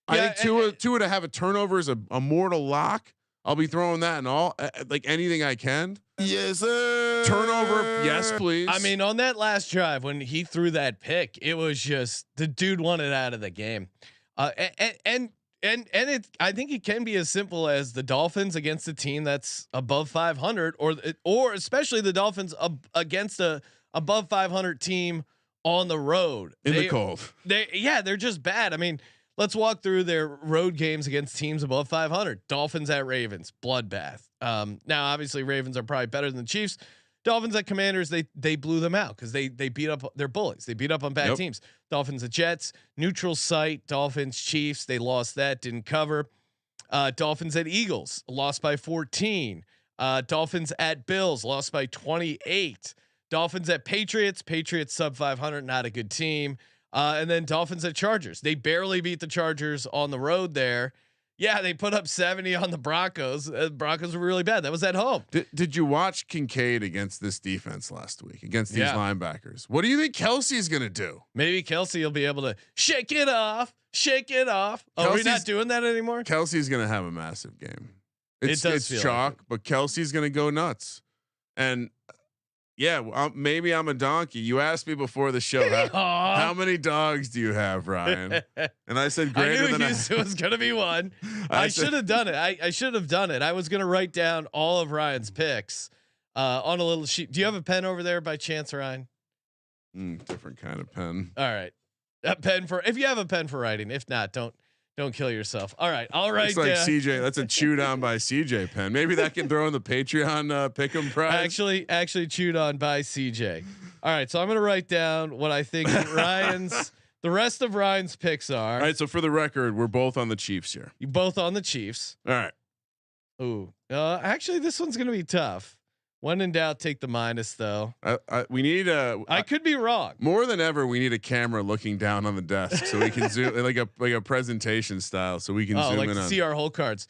I think Tua to have a turnover is a mortal lock. I'll be throwing that in all like anything I can. Yes, sir. Turnover, yes, please. I mean, on that last drive when he threw that pick, it was just the dude wanted out of the game. And it, I think it can be as simple as the Dolphins against a team that's above 500, or especially the Dolphins against a above 500 team on the road in the cold. They're just bad. I mean, let's walk through their road games against teams above 500. Dolphins at Ravens, bloodbath. Now obviously Ravens are probably better than the Chiefs. Dolphins at Commanders, they blew them out because they beat up their bullies. They beat up on bad teams. Dolphins at Jets, neutral site. Dolphins Chiefs, they lost that, didn't cover. Dolphins at Eagles, lost by 14. Dolphins at Bills, lost by 28. Dolphins at Patriots sub 500, not a good team. And then Dolphins at Chargers, they barely beat the Chargers on the road there. Yeah, they put up 70 on the Broncos. Broncos were really bad. That was at home. Did you watch Kincaid against this defense last week against these linebackers? What do you think Kelsey's going to do? Maybe Kelsey will be able to shake it off. Oh, are we not doing that anymore? Kelsey's going to have a massive game. It's chalk, but Kelsey's going to go nuts. And maybe I'm a donkey. You asked me before the show, how many dogs do you have, Ryan? And I said greater than Houston was going to be one. I should have done it. I should have done it. I was going to write down all of Ryan's picks on a little sheet. Do you have a pen over there by chance, Ryan? Different kind of pen. All right. A pen if you have a pen for writing. If not, don't kill yourself. All right. All right. It's like CJ. That's a chew down by CJ pen. Maybe that can throw in the Patreon pick'em prize. Actually chewed on by CJ. All right. So I'm going to write down what I think the rest of Ryan's picks are. All right. So for the record, we're both on the Chiefs here. You both on the Chiefs. All right. Ooh. Actually, this one's going to be tough. When in doubt, take the minus though. We need a. I could be wrong. More than ever, we need a camera looking down on the desk so we can zoom like a presentation style, so we can zoom like in on. See our whole cards.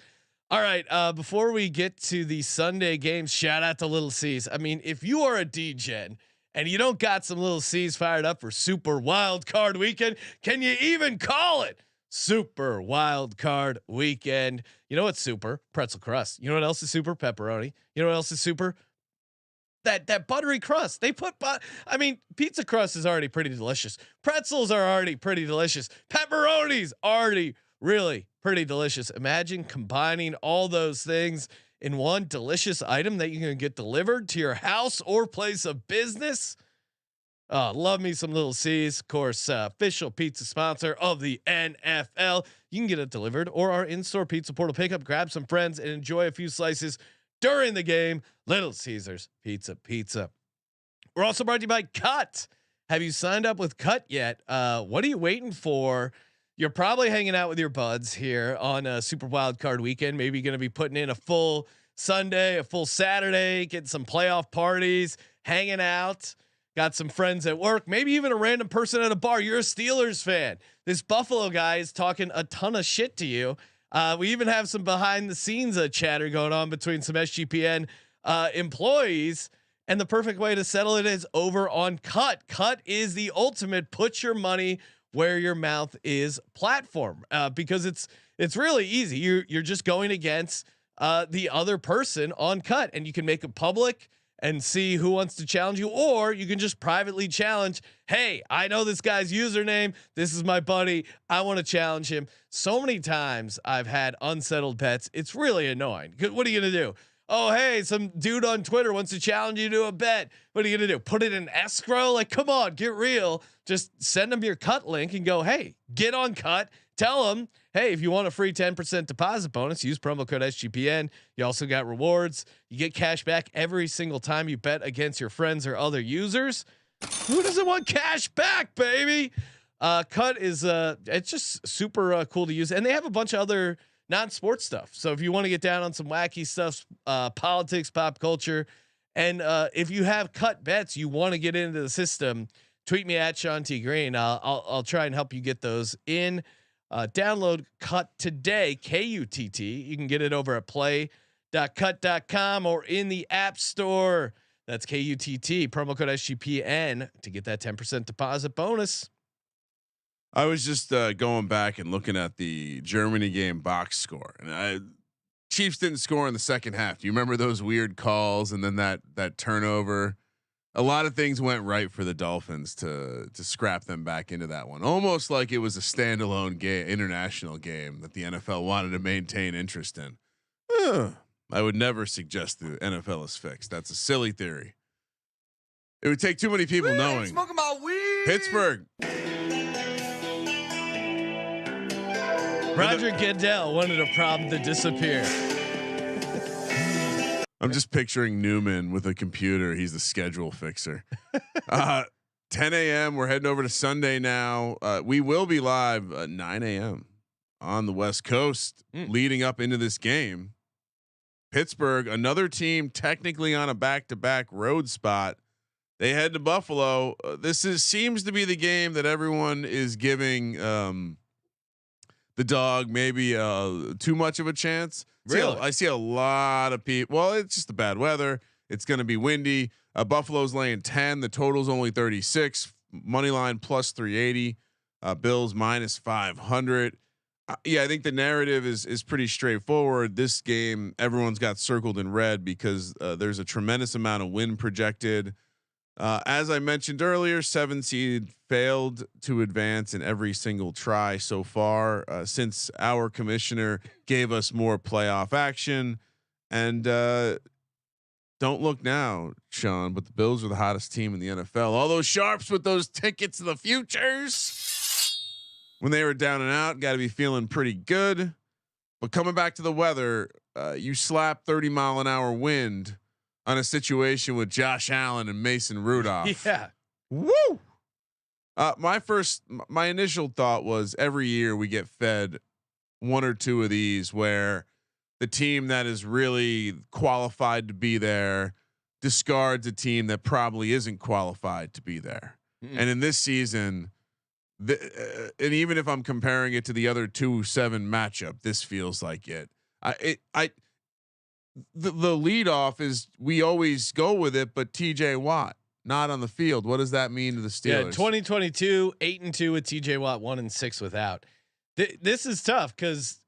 All right. Before we get to the Sunday games, shout out to Little C's. I mean, if you are a DGen and you don't got some Little C's fired up for Super Wild Card Weekend, can you even call it Super Wild Card Weekend? You know what's super? Pretzel crust. You know what else is super? Pepperoni. You know what else is super? That buttery crust. They put I mean, pizza crust is already pretty delicious. Pretzels are already pretty delicious. Pepperoni's already really pretty delicious. Imagine combining all those things in one delicious item that you can get delivered to your house or place of business. Love me some Little C's, of course, official pizza sponsor of the NFL. You can get it delivered or our in-store pizza portal pickup. Grab some friends and enjoy a few slices during the game. Little Caesars pizza. We're also brought to you by Cut. Have you signed up with Cut yet? What are you waiting for? You're probably hanging out with your buds here on a Super Wild Card Weekend. Maybe going to be putting in a full Sunday, a full Saturday, getting some playoff parties, hanging out. Got some friends at work, maybe even a random person at a bar. You're a Steelers fan. This Buffalo guy is talking a ton of shit to you. We even have some behind the scenes chatter going on between some SGPN employees. And the perfect way to settle it is over on Cut. Cut is the ultimate put your money where your mouth is platform, because it's really easy. You're just going against the other person on Cut, and you can make it public and see who wants to challenge you, or you can just privately challenge. Hey, I know this guy's username. This is my buddy. I want to challenge him. So many times I've had unsettled bets. It's really annoying. What are you going to do? Oh, hey, some dude on Twitter wants to challenge you to a bet. What are you going to do? Put it in escrow? Like, come on, get real. Just send them your Cut link and go, hey, get on Cut. Tell them, hey, if you want a free 10% deposit bonus, use promo code SGPN. You also got rewards. You get cash back every single time you bet against your friends or other users. Who doesn't want cash back, baby? Cut is it's just super cool to use, and they have a bunch of other non-sports stuff. So if you want to get down on some wacky stuff, politics, pop culture, and if you have Cut bets, you want to get into the system, tweet me at Sean T Green. I'll try and help you get those in. Download Cut today, KUTT. You can get it over at play.cut.com or in the App Store. That's KUTT, promo code SGPN to get that 10% deposit bonus. I was just going back and looking at the Germany game box score, and Chiefs didn't score in the second half. Do you remember those weird calls and then that turnover? A lot of things went right for the Dolphins to scrap them back into that one, almost like it was a standalone game, international game that the NFL wanted to maintain interest in. I would never suggest the NFL is fixed. That's a silly theory. It would take too many people knowing. Smoking my weed. Pittsburgh. Roger Goodell wanted a problem to disappear. I'm just picturing Newman with a computer. He's the schedule fixer. 10 a.m. We're heading over to Sunday now. We will be live at 9 a.m. on the West Coast leading up into this game. Pittsburgh, another team technically on a back-to-back road spot. They head to Buffalo. Seems to be the game that everyone is giving the dog maybe too much of a chance. Really? I see a lot of people. Well, it's just the bad weather. It's going to be windy. Buffalo's laying 10. The total's only 36. Money line plus 380. Bills minus 500. Yeah, I think the narrative is pretty straightforward. This game, everyone's got circled in red because there's a tremendous amount of win projected. As I mentioned earlier, 7 seed failed to advance in every single try so far since our commissioner gave us more playoff action. And don't look now, Sean, but the Bills are the hottest team in the NFL. All those sharps with those tickets to the futures when they were down and out, got to be feeling pretty good. But coming back to the weather, you slap 30-mile-an-hour wind on a situation with Josh Allen and Mason Rudolph. Yeah. Woo. My initial thought was every year we get fed one or two of these where the team that is really qualified to be there discards a team that probably isn't qualified to be there. And in this season, and even if I'm comparing it to the other 2-7 matchup, this feels like it. The lead off is we always go with it, but TJ Watt not on the field. What does that mean to the Steelers? Yeah, 2022 8-2 with TJ Watt, 1-6 without. This is tough because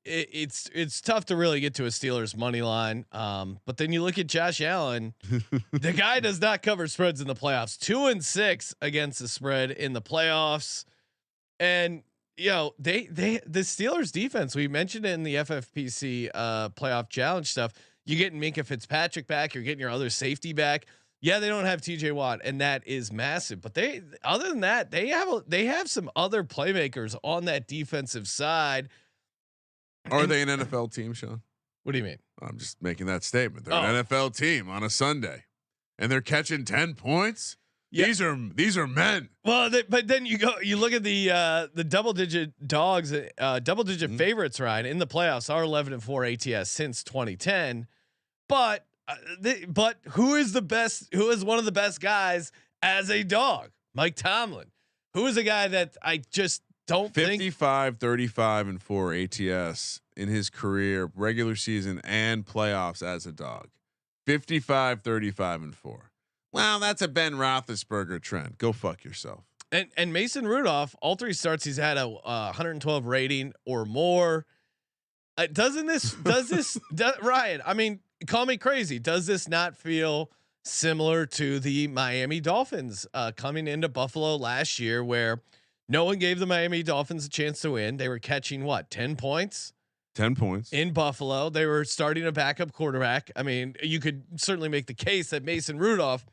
it's tough to really get to a Steelers money line. But then you look at Josh Allen, the guy does not cover spreads in the playoffs. 2-6 against the spread in the playoffs, and the Steelers defense. We mentioned it in the FFPC playoff challenge stuff. You're getting Minkah Fitzpatrick back. You're getting your other safety back. Yeah, they don't have TJ Watt, and that is massive. But other than that, they have some other playmakers on that defensive side. Are they an NFL team, Sean? What do you mean? I'm just making that statement. They're an NFL team on a Sunday, and they're catching 10 points. Yeah. These are men. Well, but then you look at the double digit dogs, double digit favorites, Ryan, in the playoffs are 11-4 ATS since 2010. But who is the best? Who is one of the best guys as a dog? Mike Tomlin. Who is a guy that I just don't 55, 35 and 4 ATS in his career, regular season and playoffs as a dog. 55, 35 and 4. Well, that's a Ben Roethlisberger trend. Go fuck yourself. And Mason Rudolph, all 3 starts, he's had a 112 rating or more. Does Ryan? I mean, call me crazy. Does this not feel similar to the Miami Dolphins coming into Buffalo last year, where no one gave the Miami Dolphins a chance to win? They were catching 10 points. 10 points in Buffalo. They were starting a backup quarterback. I mean, you could certainly make the case that Mason Rudolph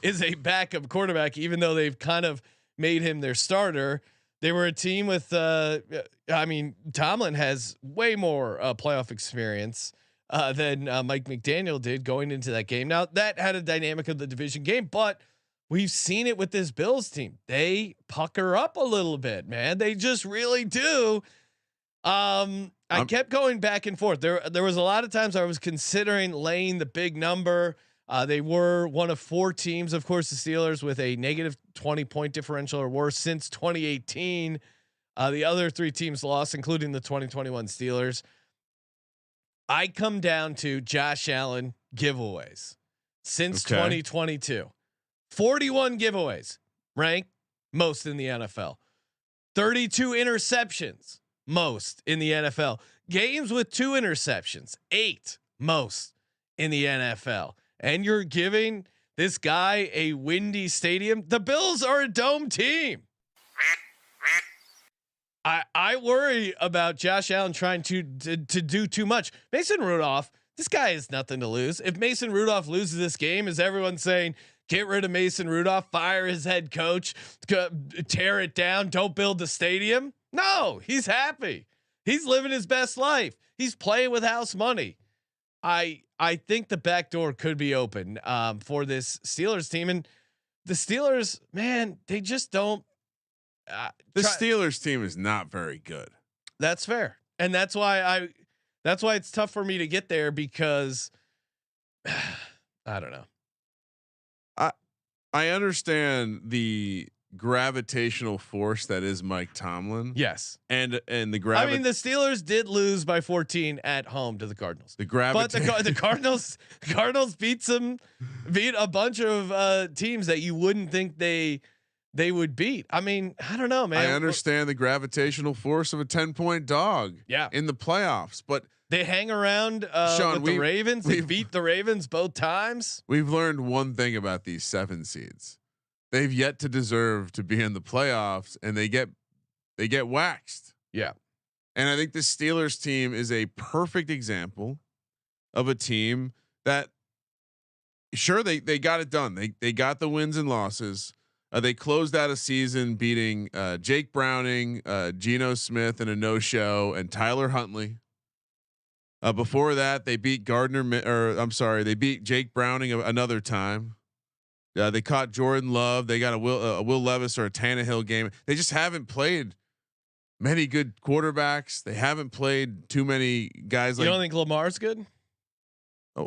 is a backup quarterback, even though they've kind of made him their starter. They were a team with, Tomlin has way more playoff experience than Mike McDaniel did going into that game. Now that had a dynamic of the division game, but we've seen it with this Bills team. They pucker up a little bit, man. They just really do. I kept going back and forth. There was a lot of times I was considering laying the big number. They were one of 4 teams, of course, the Steelers, with a negative 20 point differential or worse since 2018. The other 3 teams lost, including the 2021 Steelers. I come down to Josh Allen giveaways since 2022. 41 giveaways, ranked most in the NFL. 32 interceptions, most in the NFL. Games with 2 interceptions, 8 most in the NFL. And you're giving this guy a windy stadium. The Bills are a dome team. I worry about Josh Allen trying to do too much. Mason Rudolph, this guy has nothing to lose. If Mason Rudolph loses this game, is everyone saying get rid of Mason Rudolph, fire his head coach, tear it down, don't build the stadium? No, he's happy. He's living his best life. He's playing with house money. I think the back door could be open for this Steelers team, and the Steelers, man, they just don't. The Steelers team is not very good. That's fair, and that's why it's tough for me to get there, because I don't know. I understand the gravitational force that is Mike Tomlin. Yes, and the the Steelers did lose by 14 at home to the Cardinals. The Cardinals beat a bunch of teams that you wouldn't think they would beat. I mean, I don't know, man. I understand the gravitational force of a 10-point dog. Yeah. In the playoffs, but they hang around Sean, with the Ravens. They beat the Ravens both times. We've learned one thing about these 7 seeds. They've yet to deserve to be in the playoffs, and they get waxed. Yeah. And I think the Steelers team is a perfect example of a team that, sure, they got it done. They got the wins and losses. They closed out a season beating Jake Browning, Geno Smith in a no-show, and Tyler Huntley. Before that, they beat they beat Jake Browning another time. They caught Jordan Love. They got a Will Levis or a Tannehill game. They just haven't played many good quarterbacks. They haven't played too many guys. You don't think Lamar's good?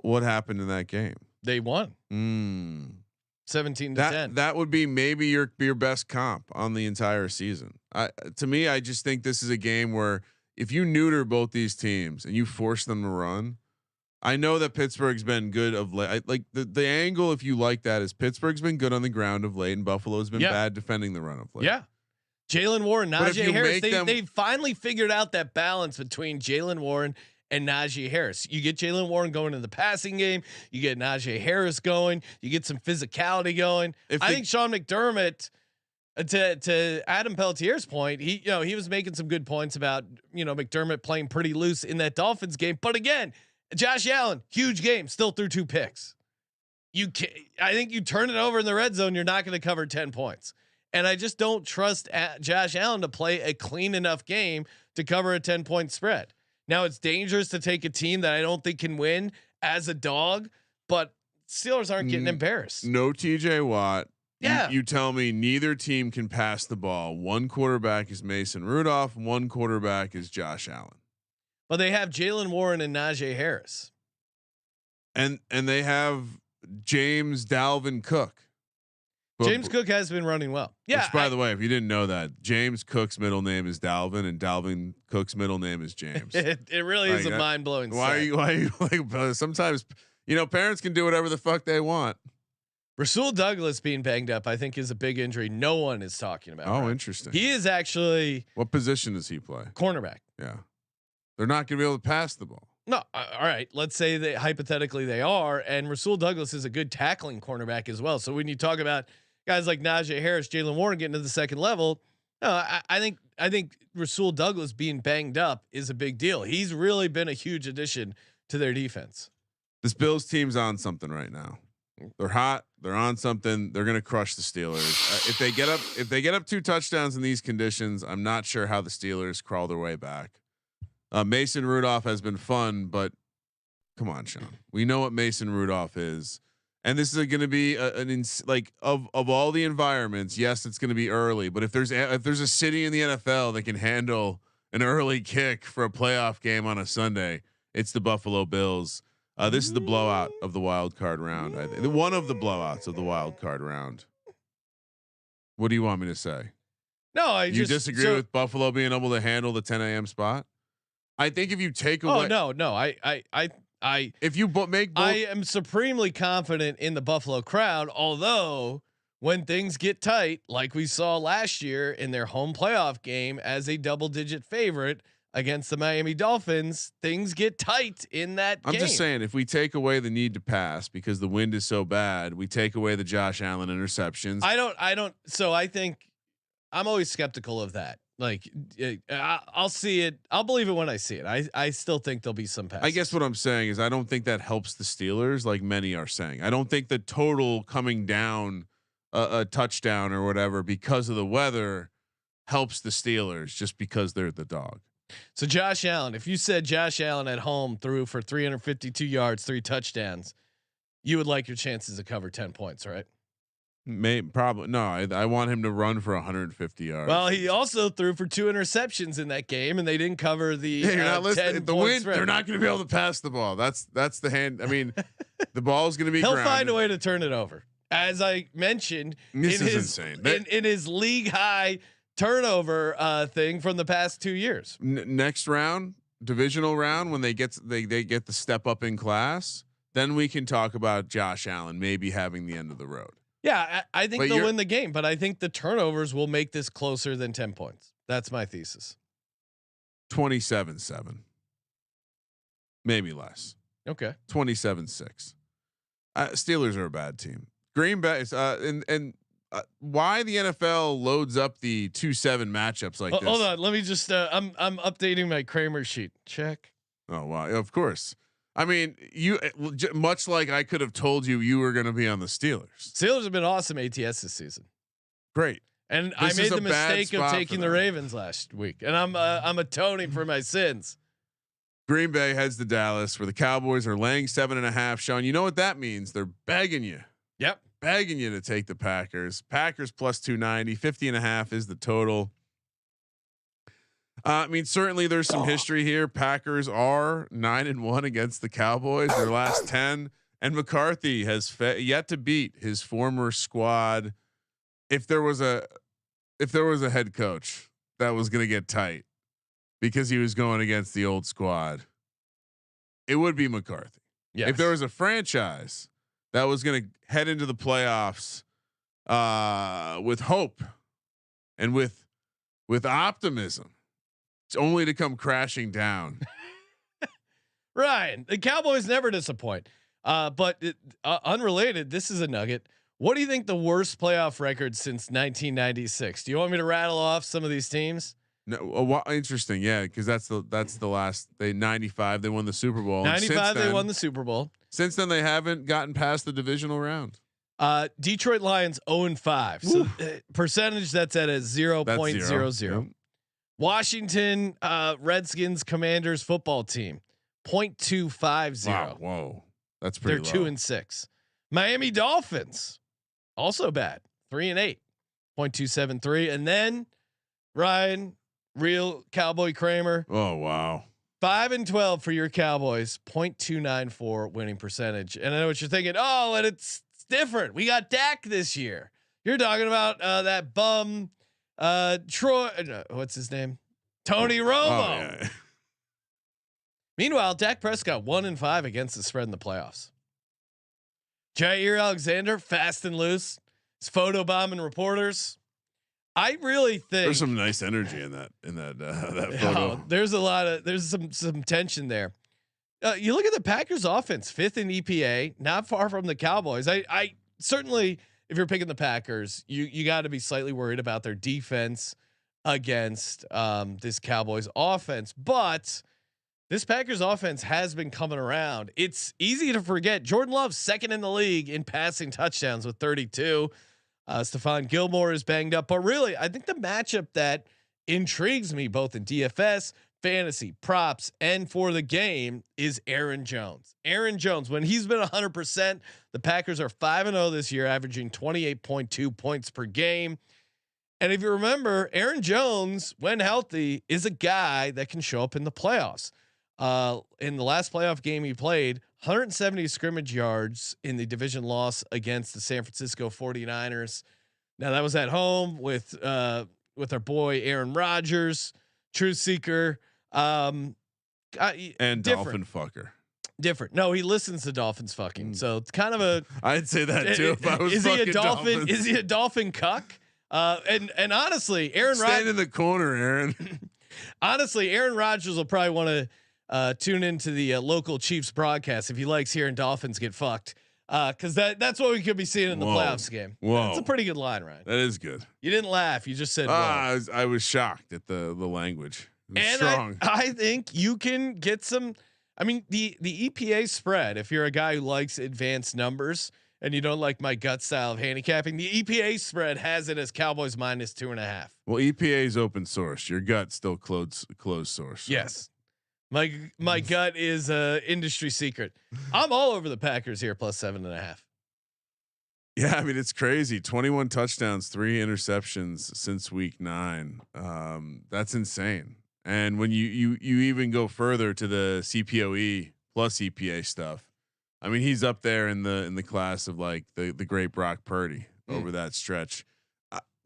What happened in that game? They won 17-10. That would be maybe your best comp on the entire season. To me, I just think this is a game where if you neuter both these teams and you force them to run, I know that Pittsburgh's been good of late. Like the angle, if you like that, is Pittsburgh's been good on the ground of late, and Buffalo's been bad defending the run of late. Yeah. Jaylen Warren, Najee Harris, they finally figured out that balance between Jaylen Warren and Najee Harris. You get Jaylen Warren going in the passing game. You get Najee Harris going. You get some physicality going. I think Sean McDermott, to Adam Pelletier's point, he was making some good points about McDermott playing pretty loose in that Dolphins game. But again, Josh Allen, huge game, still threw 2 picks. I think you turn it over in the red zone, you're not going to cover 10 points. And I just don't trust Josh Allen to play a clean enough game to cover a 10-point spread. Now it's dangerous to take a team that I don't think can win as a dog, but Steelers aren't getting embarrassed. No TJ Watt. Yeah. You tell me neither team can pass the ball. One quarterback is Mason Rudolph. One quarterback is Josh Allen. But they have Jaylen Warren and Najee Harris. And they have James Dalvin Cook. James Cook has been running well. Yeah. Which, by the way, if you didn't know that, James Cook's middle name is Dalvin, and Dalvin Cook's middle name is James. it really is a mind blowing. Why are you like? Sometimes parents can do whatever the fuck they want. Rasul Douglas being banged up, I think, is a big injury. No one is talking about. Oh, right? Interesting. He is actually. What position does he play? Cornerback. Yeah, they're not going to be able to pass the ball. No, all right. Let's say that hypothetically they are, and Rasul Douglas is a good tackling cornerback as well. So when you talk about guys like Najee Harris, Jaylen Warren getting to the second level, I think Rasul Douglas being banged up is a big deal. He's really been a huge addition to their defense. This Bills team's on something right now. They're hot. They're on something. They're going to crush the Steelers. If they get up 2 touchdowns in these conditions, I'm not sure how the Steelers crawl their way back. Mason Rudolph has been fun, but come on, Sean. We know what Mason Rudolph is. And this is going to be of all the environments. Yes, it's going to be early, but if there's a city in the NFL that can handle an early kick for a playoff game on a Sunday, it's the Buffalo Bills. This is the blowout of the wild card round. I think one of the blowouts of the wild card round. What do you want me to say? No, you disagree with Buffalo being able to handle the 10 a.m. spot? I think if you take away, if you I am supremely confident in the Buffalo crowd. Although when things get tight, like we saw last year in their home playoff game as a double-digit favorite against the Miami Dolphins, things get tight in that game. I'm just saying, if we take away the need to pass because the wind is so bad, we take away the Josh Allen interceptions. I don't. So I think I'm always skeptical of that. Like I'll see it. I'll believe it when I see it. I still think there'll be some passes. I guess what I'm saying is I don't think that helps the Steelers like many are saying. I don't think the total coming down a touchdown or whatever because of the weather helps the Steelers just because they're the dog. So Josh Allen, if you said Josh Allen at home threw for 352 yards, 3 touchdowns, you would like your chances to cover 10 points, right? Probably no. I want him to run for 150 yards. Well, he also threw for 2 interceptions in that game, and they didn't cover the. You're not listening. The wind. Spread. They're not going to be able to pass the ball. That's the hand. I mean, the ball's going to be. He'll grounded. find a way to turn it over. As I mentioned, this is insane. In his league high turnover thing from the past 2 years. Next round, divisional round, when they get the step up in class, then we can talk about Josh Allen maybe having the end of the road. Yeah, I think they'll win the game, but I think the turnovers will make this closer than 10 points. That's my thesis. 27-7, maybe less. Okay, 27-6. Steelers are a bad team. Green Bay, why the NFL loads up the 2-7 matchups like this? Hold on, let me just. I'm updating my Kramer sheet. Check. Oh wow, of course. I mean, you much like I could have told you were going to be on the Steelers. Steelers have been awesome ATS this season. Great, and I made the mistake of taking the Ravens last week, and I'm atoning for my sins. Green Bay heads to Dallas, where the Cowboys are laying 7.5. Sean, you know what that means? They're begging you. Yep, begging you to take the Packers. Packers plus 290. 50.5 is the total. I mean, certainly there's some history here. Packers are 9-1 against the Cowboys. Their last 10, And McCarthy has yet to beat his former squad. If there was a head coach that was going to get tight because he was going against the old squad, it would be McCarthy. Yes. If there was a franchise that was going to head into the playoffs with hope and with optimism, it's only to come crashing down. Ryan, the Cowboys never disappoint. But unrelated, this is a nugget. What do you think the worst playoff record since 1996? Do you want me to rattle off some of these teams? No, interesting. Yeah, because that's the last. 95 they won the Super Bowl. 95 they won the Super Bowl. Since then they haven't gotten past the divisional round. Detroit Lions 0-5. So percentage that's at a 0.00. Yep. Washington Redskins Commanders football team 0.250. Wow, whoa. That's pretty They're low. 2-6. Miami Dolphins also bad 3-8 0.273. And then Ryan, real Cowboy Kramer. Oh wow. 5-12 for your Cowboys 0.294 winning percentage. And I know what you're thinking. Oh, and it's different. We got Dak this year. You're talking about that bum Troy. What's his name? Tony Romo. Oh, yeah. Meanwhile, Dak Prescott 1-5 against the spread in the playoffs. Jair Alexander fast and loose. He's photobombing reporters. I really think there's some nice energy in that photo. There's some tension there. You look at the Packers offense, 5th in EPA, not far from the Cowboys. I certainly, if you're picking the Packers, you got to be slightly worried about their defense against this Cowboys offense, but this Packers offense has been coming around. It's easy to forget Jordan Love's 2nd in the league in passing touchdowns with 32. Stephon Gilmore is banged up, but really, I think the matchup that intrigues me both in DFS, fantasy, props, and for the game is Aaron Jones. Aaron Jones, when he's been 100%, the Packers are 5-0 this year, averaging 28.2 points per game. And if you remember, Aaron Jones, when healthy, is a guy that can show up in the playoffs. In the last playoff game he played, 170 scrimmage yards in the division loss against the San Francisco 49ers. Now that was at home with our boy Aaron Rodgers, Truth Seeker, and Dolphin fucker. Different. No, he listens to Dolphins fucking. So it's kind of a. I'd say that too. If I was is he a dolphin? Dolphins. Is he a dolphin cuck? And honestly, Aaron stand in the corner, Aaron. Honestly, Aaron Rodgers will probably want to tune into the local Chiefs broadcast if he likes hearing Dolphins get fucked. Because that's what we could be seeing in the playoffs game. Whoa, that's a pretty good line, Ryan. That is good. You didn't laugh. You just said. I was shocked at the language. And strong. I think you can get some. I mean, the EPA spread. If you're a guy who likes advanced numbers and you don't like my gut style of handicapping, the EPA spread has it as Cowboys -2.5. Well, EPA is open source. Your gut still closed source. So. Yes. My gut is industry secret. I'm all over the Packers here +7.5. Yeah, I mean it's crazy. 21 touchdowns, 3 interceptions since week 9. That's insane. And when you even go further to the CPOE plus EPA stuff, I mean he's up there in the class of like the great Brock Purdy over that stretch.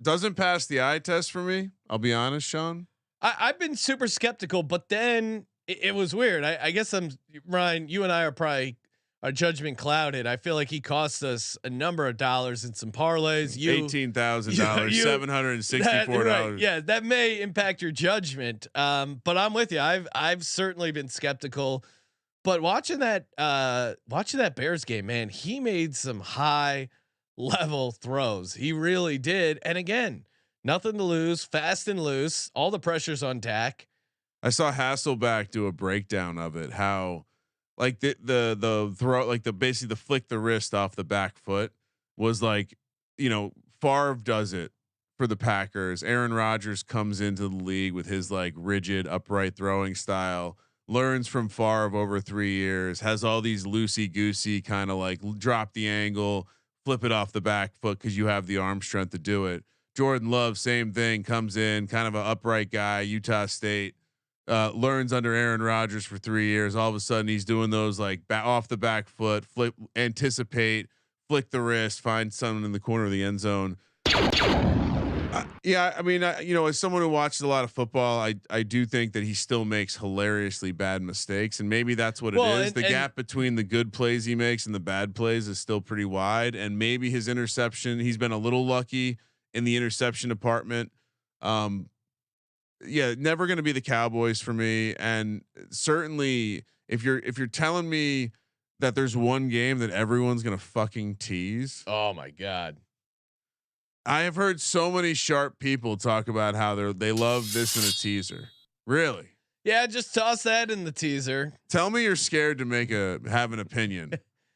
Doesn't pass the eye test for me. I'll be honest, Sean. I've been super skeptical, but then it was weird. I guess Ryan. You and I are probably our judgment clouded. I feel like he cost us a number of dollars in some parlays. $18,000, $764. Right, yeah, that may impact your judgment. But I'm with you. I've certainly been skeptical. But watching that Bears game, man, he made some high level throws. He really did. And again, nothing to lose, fast and loose. All the pressure's on Dak. I saw Hasselback do a breakdown of it. How like the throw, like basically the flick the wrist off the back foot was like, Favre does it for the Packers. Aaron Rodgers comes into the league with his like rigid upright throwing style, learns from Favre over 3 years, has all these loosey goosey kind of like drop the angle, flip it off the back foot because you have the arm strength to do it. Jordan Love, same thing, comes in kind of an upright guy, Utah State. learns under Aaron Rodgers for 3 years. All of a sudden, he's doing those like off the back foot, flip, anticipate, flick the wrist, find someone in the corner of the end zone. Yeah, I mean, as someone who watches a lot of football, I do think that he still makes hilariously bad mistakes, and maybe that's what it is. The gap between the good plays he makes and the bad plays is still pretty wide, and maybe his interception, he's been a little lucky in the interception department. Yeah, never going to be the Cowboys for me, and certainly if you're telling me that there's one game that everyone's going to fucking tease, oh my god. I have heard so many sharp people talk about how they love this in a teaser. Really? Yeah, just toss that in the teaser. Tell me you're scared to have an opinion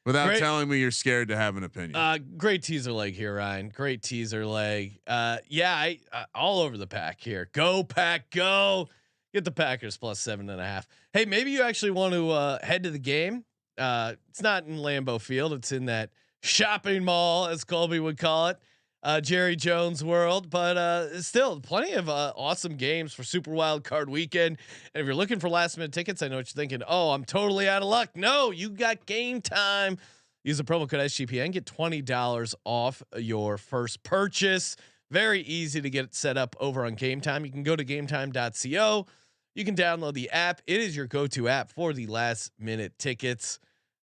without telling me you're scared to have an opinion. Great teaser leg here, Ryan. Great teaser leg. Yeah, I all over the pack here. Go Pack, go! Get the Packers plus 7.5. Hey, maybe you actually want to head to the game. It's not in Lambeau Field. It's in that shopping mall, as Colby would call it. Jerry Jones world, but still plenty of awesome games for Super Wild Card Weekend. And if you're looking for last minute tickets, I know what you're thinking. Oh, I'm totally out of luck. No, you got Game Time. Use the promo code SGPN, get $20 off your first purchase. Very easy to get set up over on Game Time. You can go to gametime.co. You can download the app. It is your go-to app for the last minute tickets.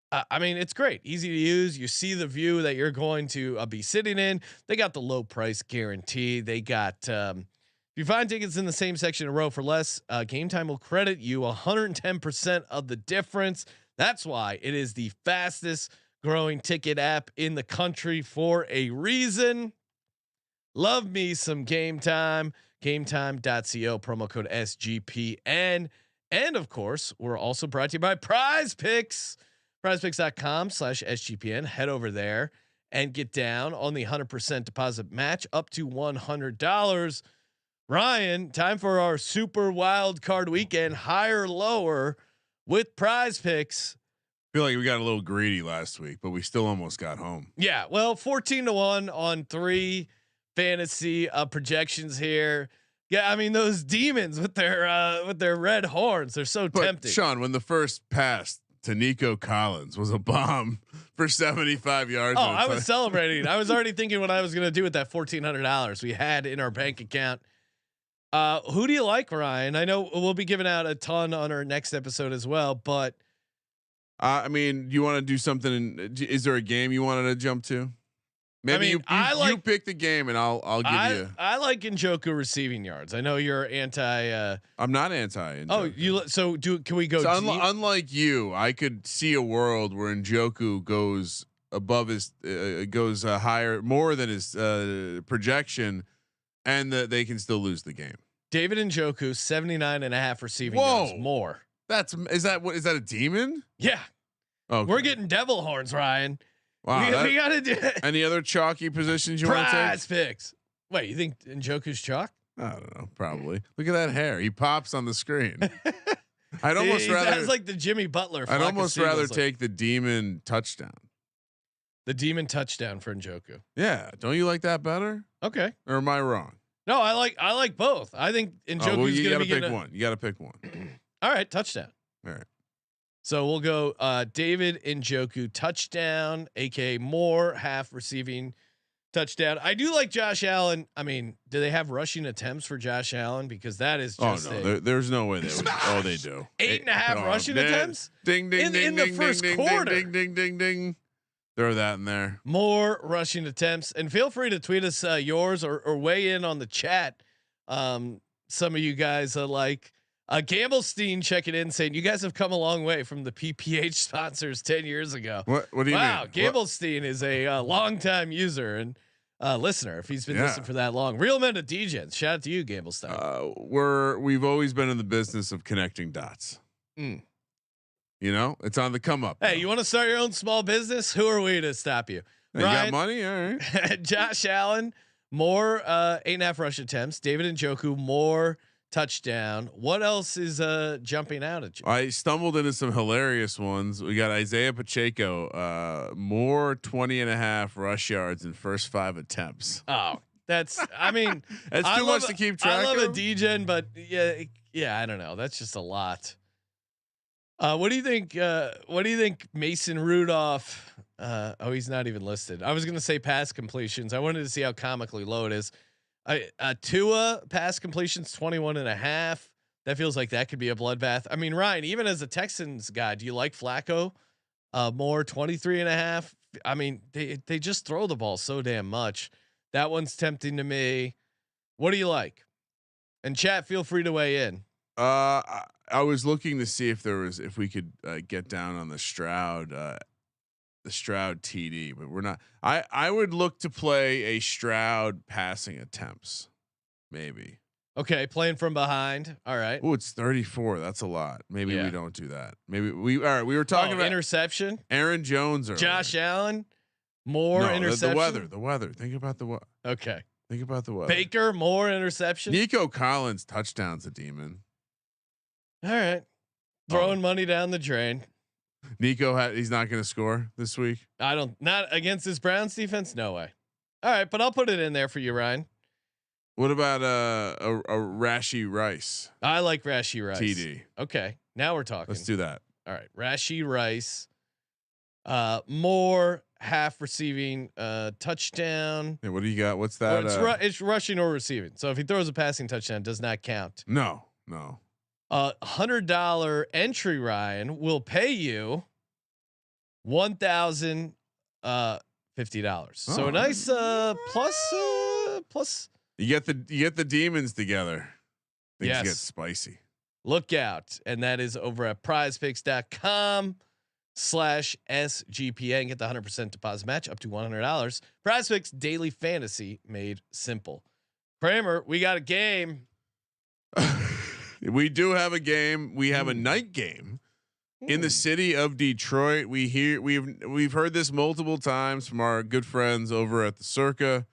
I mean, it's great, easy to use. You see the view that you're going to be sitting in. They got the low price guarantee. They got, if you find tickets in the same section in a row for less, Game Time will credit you 110% of the difference. That's why it is the fastest growing ticket app in the country for a reason. Love me some Game Time. GameTime.co, promo code SGPN. And of course, we're also brought to you by Prize Picks. PrizePicks.com/SGPN. Head over there and get down on the 100% deposit match up to $100. Ryan, time for our Super Wild Card Weekend, higher, lower with Prize Picks. I feel like we got a little greedy last week, but we still almost got home. Yeah, well, 14-1 on 3 fantasy projections here. Yeah, I mean those demons with their red horns, they're so tempting. Sean, when the first pass to Nico Collins was a bomb for 75 yards. Oh, I was celebrating. I was already thinking what I was going to do with that $1,400 we had in our bank account. Who do you like, Ryan? I know we'll be giving out a ton on our next episode as well, but I mean, you want to do something? Is there a game you wanted to jump to? Maybe you pick the game and I'll give you. I like Njoku receiving yards. I know you're anti. I'm not anti. Njoku. Can we go? So unlike you, I could see a world where Njoku goes above his higher, more than his projection, and that they can still lose the game. David Njoku 79.5 receiving yards more. Is that a demon? Yeah. Okay. We're getting devil horns, Ryan. Wow, we got to do it. Any other chalky positions you want to take? Prize Picks. Wait, you think Njoku's chalk? I don't know. Probably. Look at that hair. He pops on the screen. I'd almost rather. That's like the Jimmy Butler. I'd almost rather take the demon touchdown. The demon touchdown for Njoku. Yeah. Don't you like that better? Okay. Or am I wrong? No, I like both. I think Njoku's you going to be pick one. You got to pick one. All right, touchdown. All right. So we'll go David Njoku touchdown, aka more half receiving touchdown. I do like Josh Allen. I mean, do they have rushing attempts for Josh Allen? Because that is just there's no way they would. Oh, they do. 8.5 rushing attempts. Ding ding ding in the first quarter. Ding ding ding ding. Throw that in there. More rushing attempts, and feel free to tweet us yours or weigh in on the chat. Some of you guys are like. Gamblestein checking in saying you guys have come a long way from the PPH sponsors 10 years ago. What do you mean? Wow, Gamblestein is a longtime user and listener. If he's been listening for that long, Real Men to Degens. Shout out to you, Gamblestein. We've always been in the business of connecting dots. You know, it's on the come up. Hey, you want to start your own small business? Who are we to stop you? Hey, Ryan, you got money, all right. Josh Allen, more 8.5 rush attempts. David Njoku, more touchdown. What else is jumping out at you? I stumbled into some hilarious ones. We got Isaiah Pacheco, more 20.5 rush yards in first 5 attempts. Oh, That's I mean That's too much to keep track I love of. a D-Gen, but yeah, I don't know. That's just a lot. What do you think? What do you think Mason Rudolph? He's not even listed. I was gonna say pass completions. I wanted to see how comically low it is. Tua pass completions 21.5. That feels like that could be a bloodbath. I mean, Ryan, even as a Texans guy, do you like Flacco? More 23.5. I mean, they just throw the ball so damn much. That one's tempting to me. What do you like? And chat, feel free to weigh in. I was looking to see if we could get down on the Stroud TD, but we're not. I would look to play a Stroud passing attempts, maybe. Okay, playing from behind. All right. Oh, it's 34. That's a lot. Maybe Yeah. we don't do that. Maybe we. All right. We were talking about interception. Aaron Jones or Josh Allen. More interception. The weather. Think about the weather. Okay. Think about the weather. Baker, more interception. Nico Collins touchdowns a demon. All right. Throwing money down the drain. Nico he's not going to score this week. Not against this Browns defense. No way. All right, but I'll put it in there for you, Ryan. What about a Rashee Rice? I like Rashee Rice. TD. Okay, now we're talking. Let's do that. All right, Rashee Rice. More half receiving touchdown. Yeah, what do you got? What's that? It's rushing or receiving. So if he throws a passing touchdown, it does not count. No. $100 entry, Ryan, will pay you $1,050. So a nice plus. You get the demons together. Things Yes. get spicy. Look out. And that is over at prizepicks.com/SGPN. Get the 100% deposit match up to $100. PrizePicks daily fantasy made simple. Kramer, we got a game. We do have a game. We have a night game in the city of Detroit. We've heard this multiple times from our good friends over at the Circa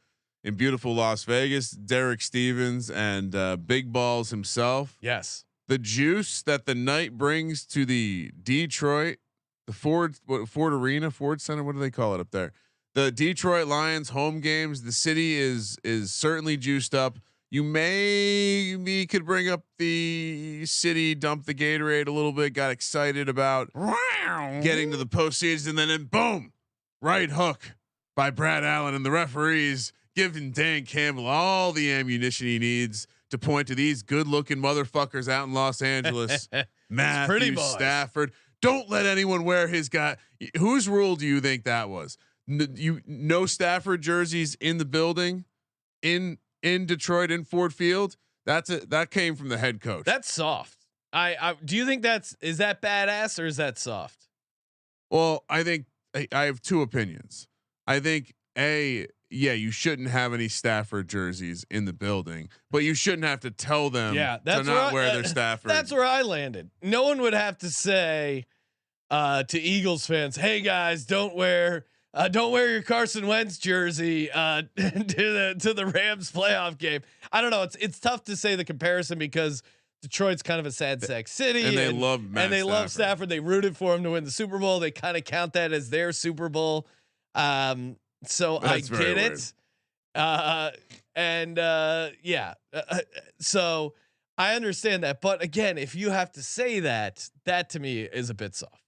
in beautiful Las Vegas, Derek Stevens and Big Balls himself. Yes. The juice that the night brings to the Detroit, the Ford Arena, Ford Center. What do they call it up there? The Detroit Lions home games. The city is certainly juiced up. You maybe could bring up the city, dump the Gatorade a little bit, got excited about getting to the postseason, and then boom, right hook by Brad Allen and the referees giving Dan Campbell all the ammunition he needs to point to these good-looking motherfuckers out in Los Angeles. Matthew Stafford. Don't let anyone wear his guy. Whose rule do you think that was? No Stafford jerseys in the building in Detroit in Ford Field. That came from the head coach. That's soft. I do you think is that badass or is that soft? Well, I think I have two opinions. I think you shouldn't have any Stafford jerseys in the building, but you shouldn't have to tell them to not wear their Stafford. That's where I landed. No one would have to say to Eagles fans, "Hey guys, don't wear your Carson Wentz jersey to the Rams playoff game." I don't know. It's tough to say the comparison because Detroit's kind of a sad sack city, and they love Stafford. They rooted for him to win the Super Bowl. They kind of count that as their Super Bowl. So that's I get it. So I understand that, but again, if you have to say that to me is a bit soft.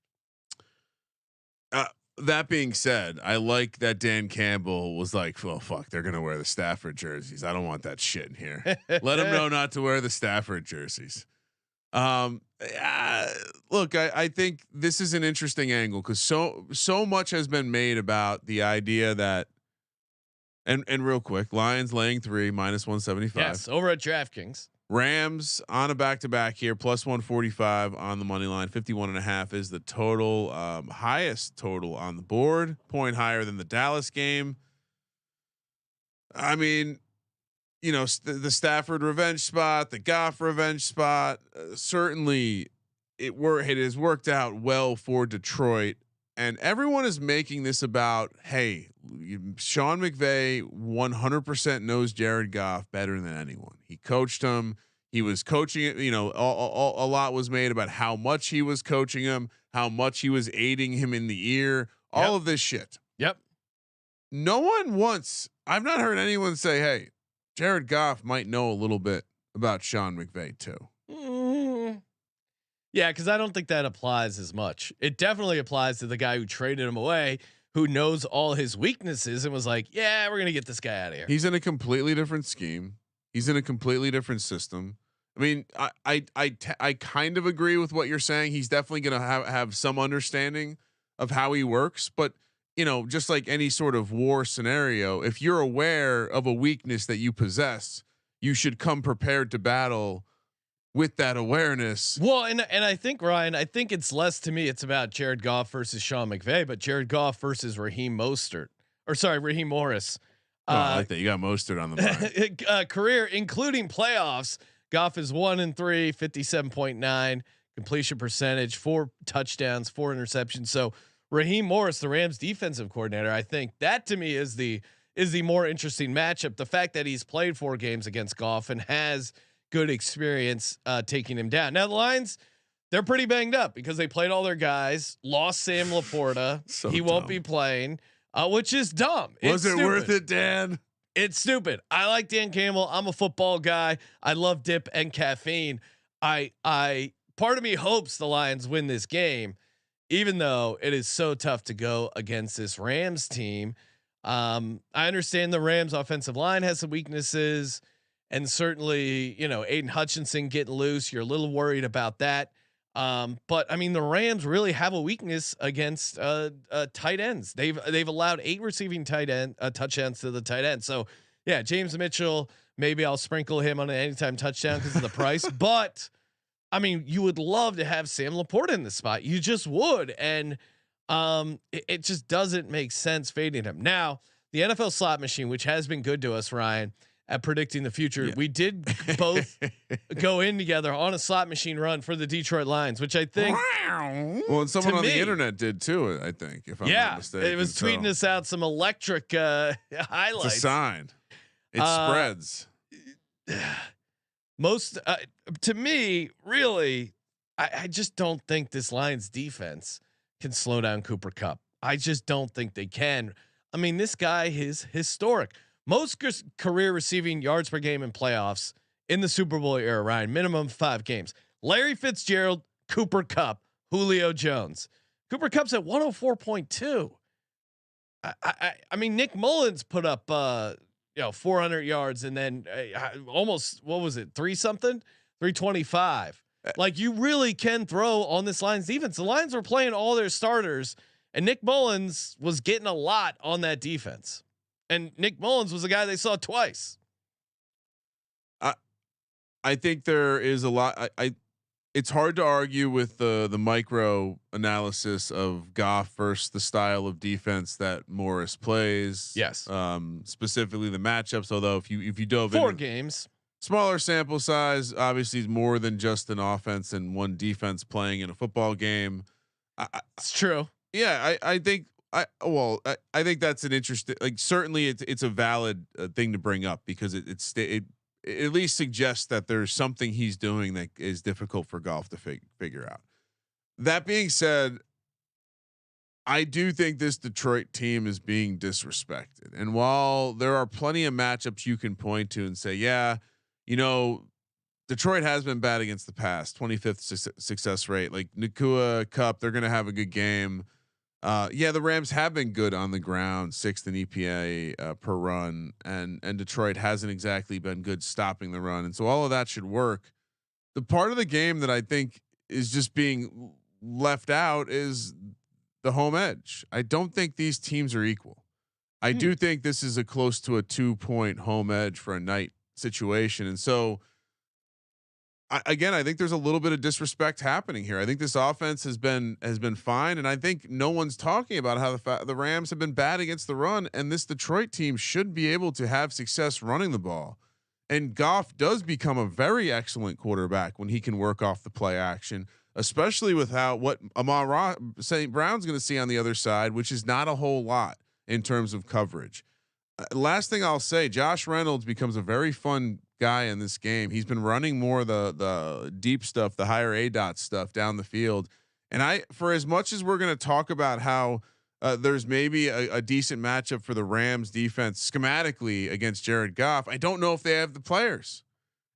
That being said, I like that Dan Campbell was like, "Well, fuck, they're gonna wear the Stafford jerseys. I don't want that shit in here. Let them know not to wear the Stafford jerseys." Look, I think this is an interesting angle because so much has been made about the idea that, and real quick, Lions laying 3 -175. Yes, over at DraftKings. Rams on a back-to-back here, +145 on the money line. 51.5 is the total, highest total on the board, point higher than the Dallas game. I mean, the Stafford revenge spot, the Goff revenge spot, certainly it has worked out well for Detroit, and everyone is making this about, hey, Sean McVay 100% knows Jared Goff better than anyone. He coached him. He was coaching it. A lot was made about how much he was coaching him, how much he was aiding him in the ear, all of this shit. Yep. No one once, I've not heard anyone say, hey, Jared Goff might know a little bit about Sean McVay too. Yeah, because I don't think that applies as much. It definitely applies to the guy who traded him away, who knows all his weaknesses and was like, "Yeah, we're gonna get this guy out of here." He's in a completely different scheme. He's in a completely different system. I mean, I kind of agree with what you're saying. He's definitely going to have some understanding of how he works, but just like any sort of war scenario, if you're aware of a weakness that you possess, you should come prepared to battle with that awareness. Well, and I think, Ryan, I think it's less, to me, it's about Jared Goff versus Sean McVay, but Jared Goff versus Raheem Morris. I like that. You got Mostert on the mind. Career, including playoffs, Goff is 1-3, 57.9 completion percentage, 4 touchdowns, 4 interceptions. So Raheem Morris, the Rams defensive coordinator, I think that to me is the more interesting matchup. The fact that he's played 4 games against Goff and has good experience taking him down. Now the Lions, they're pretty banged up because they played all their guys, lost Sam Laporta. He won't be playing, which is dumb. Was it worth it, Dan? It's stupid. I like Dan Campbell. I'm a football guy. I love dip and caffeine. I part of me hopes the Lions win this game, even though it is so tough to go against this Rams team. I understand the Rams offensive line has some weaknesses, and certainly, Aiden Hutchinson getting loose. You're a little worried about that. But I mean, the Rams really have a weakness against tight ends. They've allowed 8 receiving tight end touchdowns to the tight end. So yeah, James Mitchell, maybe I'll sprinkle him on an anytime touchdown because of the price. But I mean, you would love to have Sam Laporta in this spot. You just would, and it just doesn't make sense fading him. Now, the NFL slot machine, which has been good to us, Ryan, at predicting the future. Yeah. We did both go in together on a slot machine run for the Detroit Lions, which I think, well, and someone on the internet did too, I think, if I'm not mistaken. It was tweeting us out some electric highlights. It's a sign. It spreads. Most to me, really, I just don't think this Lions defense can slow down Cooper Kupp. I just don't think they can. I mean, this guy is historic. Most career receiving yards per game in playoffs in the Super Bowl era, Ryan, minimum 5 games. Larry Fitzgerald, Cooper Kupp, Julio Jones. Cooper Kupp's at 104.2. I mean, Nick Mullins put up 400 yards and then almost, what was it, 325. Like, you really can throw on this Lions defense. The Lions were playing all their starters, and Nick Mullins was getting a lot on that defense. And Nick Mullins was a guy they saw twice. I think there is a lot. It's hard to argue with the micro analysis of Goff versus the style of defense that Morris plays. Yes. Specifically the matchups. Although if you dove 4 games, smaller sample size, obviously more than just an offense and one defense playing in a football game. It's true. Yeah, I think. I think that's an interesting. Like, certainly it's a valid thing to bring up because it at least suggests that there's something he's doing that is difficult for Goff to figure out. That being said, I do think this Detroit team is being disrespected. And while there are plenty of matchups you can point to and say, yeah, Detroit has been bad against the past, 25th success rate, like Nakua Cup, they're going to have a good game. The Rams have been good on the ground, 6th in EPA per run, and Detroit hasn't exactly been good stopping the run, and so all of that should work. The part of the game that I think is just being left out is the home edge. I don't think these teams are equal. I do think this is a close to a 2-point home edge for a night situation, and so. I think there's a little bit of disrespect happening here. I think this offense has been fine, and I think no one's talking about how the Rams have been bad against the run, and this Detroit team should be able to have success running the ball. And Goff does become a very excellent quarterback when he can work off the play action, especially with what Amon-Ra St. Brown's going to see on the other side, which is not a whole lot in terms of coverage. Last thing I'll say, Josh Reynolds becomes a very fun guy in this game. He's been running more the deep stuff, the higher ADOT stuff down the field. And for as much as we're going to talk about how there's maybe a decent matchup for the Rams defense schematically against Jared Goff. I don't know if they have the players.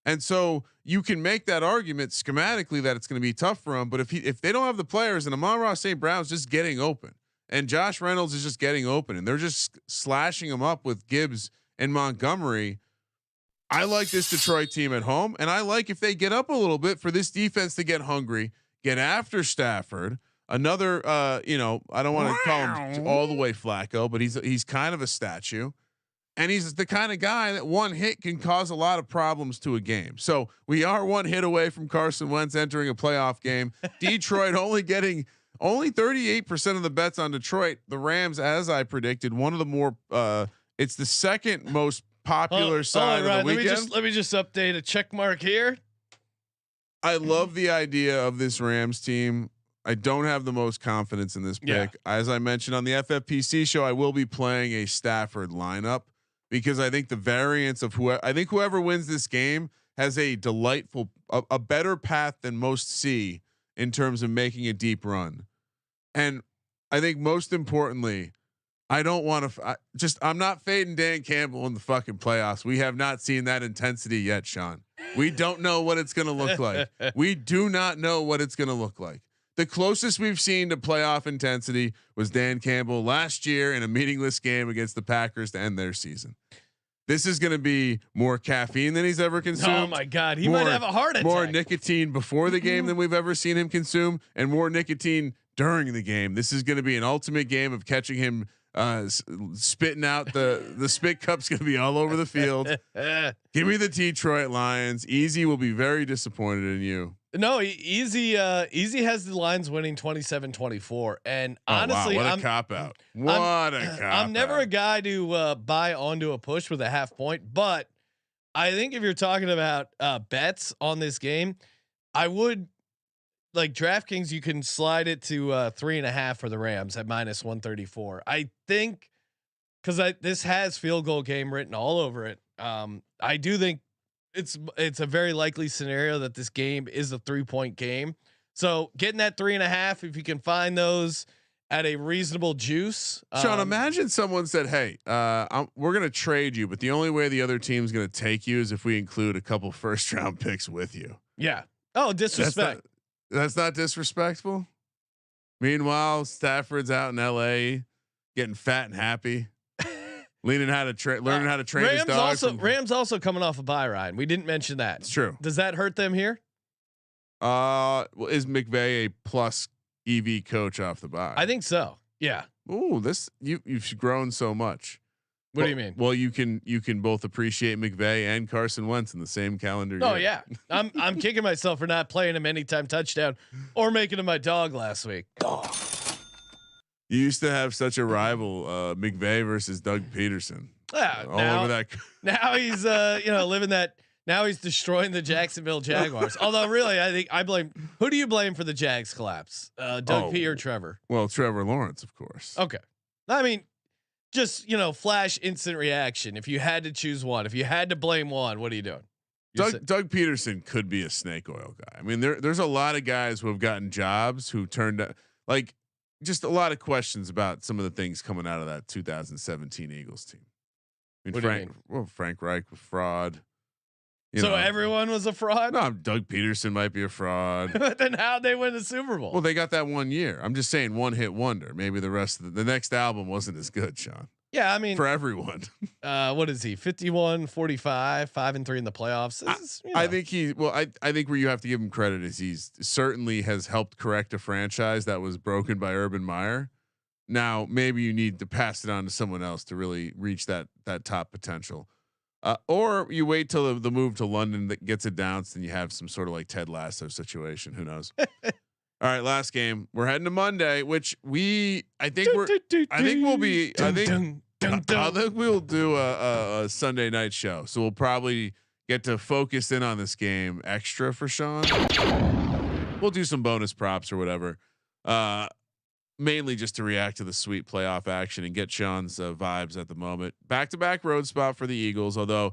And so you can make that argument schematically that it's going to be tough for him. But if they don't have the players, and Amon-Ra St. Brown's just getting open, and Josh Reynolds is just getting open, and they're just slashing them up with Gibbs and Montgomery, I like this Detroit team at home, and I like if they get up a little bit for this defense to get hungry, get after Stafford. Another, I don't want to call him all the way Flacco, but he's kind of a statue. And he's the kind of guy that one hit can cause a lot of problems to a game. So we are one hit away from Carson Wentz entering a playoff game. Detroit only 38% of the bets on Detroit. The Rams, as I predicted, one of the more, it's the second most popular side of the weekend. Let me just update a check mark here. I love the idea of this Rams team. I don't have the most confidence in this pick. Yeah. As I mentioned on the FFPC show, I will be playing a Stafford lineup because I think the variance of whoever wins this game has a a better path than most see in terms of making a deep run. And I think most importantly, I don't want to I'm not fading Dan Campbell in the fucking playoffs. We have not seen that intensity yet, Sean. We don't know what it's going to look like. We do not know what it's going to look like. The closest we've seen to playoff intensity was Dan Campbell last year in a meaningless game against the Packers to end their season. This is going to be more caffeine than he's ever consumed. Oh my God, he might have a heart attack. More nicotine before the game than we've ever seen him consume, and more nicotine during the game. This is going to be an ultimate game of catching him spitting out the spit cup's going to be all over the field. Give me the Detroit Lions. Easy will be very disappointed in you. No, Easy has the Lions winning 27-24, and honestly, wow, what a cop out. I'm never a guy to buy onto a push with a half point, but I think if you're talking about bets on this game, I would like DraftKings. You can slide it to 3.5 for the Rams at -134. I think because this has field goal game written all over it. I do think it's a very likely scenario that this game is a 3-point game. So getting that 3.5, if you can find those at a reasonable juice. Sean, imagine someone said, "Hey, we're going to trade you, but the only way the other team's going to take you is if we include a couple first round picks with you." Yeah. Oh, disrespect. That's not disrespectful. Meanwhile, Stafford's out in LA getting fat and happy. Learning how to train his dog. Rams also coming off a bye, Ryan. We didn't mention that. It's true. Does that hurt them here? Well, is McVay a plus EV coach off the bye? I think so. Yeah. Ooh, you've grown so much. What do you mean? Well, you can both appreciate McVay and Carson Wentz in the same calendar year. Oh yeah, I'm kicking myself for not playing him anytime touchdown or making him my dog last week. You used to have such a rival, McVay versus Doug Peterson. Yeah, over that. Now he's living that. Now he's destroying the Jacksonville Jaguars. Although really, I think I blame. Who do you blame for the Jags collapse? Doug P or Trevor? Well, Trevor Lawrence, of course. Okay, I mean, just flash instant reaction. If you had to choose one, if you had to blame one, what are you doing? Doug Peterson could be a snake oil guy. I mean, there's a lot of guys who have gotten jobs who turned out like. Just a lot of questions about some of the things coming out of that 2017 Eagles team. I mean, Frank Reich was fraud. So everyone was a fraud. No, Doug Peterson might be a fraud. But then how'd they win the Super Bowl? Well, they got that one year. I'm just saying, one hit wonder. Maybe the rest of the next album wasn't as good, Sean. Yeah, I mean, for everyone. What is he? 51-45, 5-3 in the playoffs. I think I think where you have to give him credit is he's certainly has helped correct a franchise that was broken by Urban Meyer. Now maybe you need to pass it on to someone else to really reach that top potential, or you wait till the move to London that gets announced and you have some sort of like Ted Lasso situation. Who knows? All right, last game. We're heading to Monday, which I think we'll do a Sunday night show. So we'll probably get to focus in on this game extra for Sean. We'll do some bonus props or whatever. Mainly just to react to the sweet playoff action and get Sean's vibes at the moment. Back-to-back road spot for the Eagles, although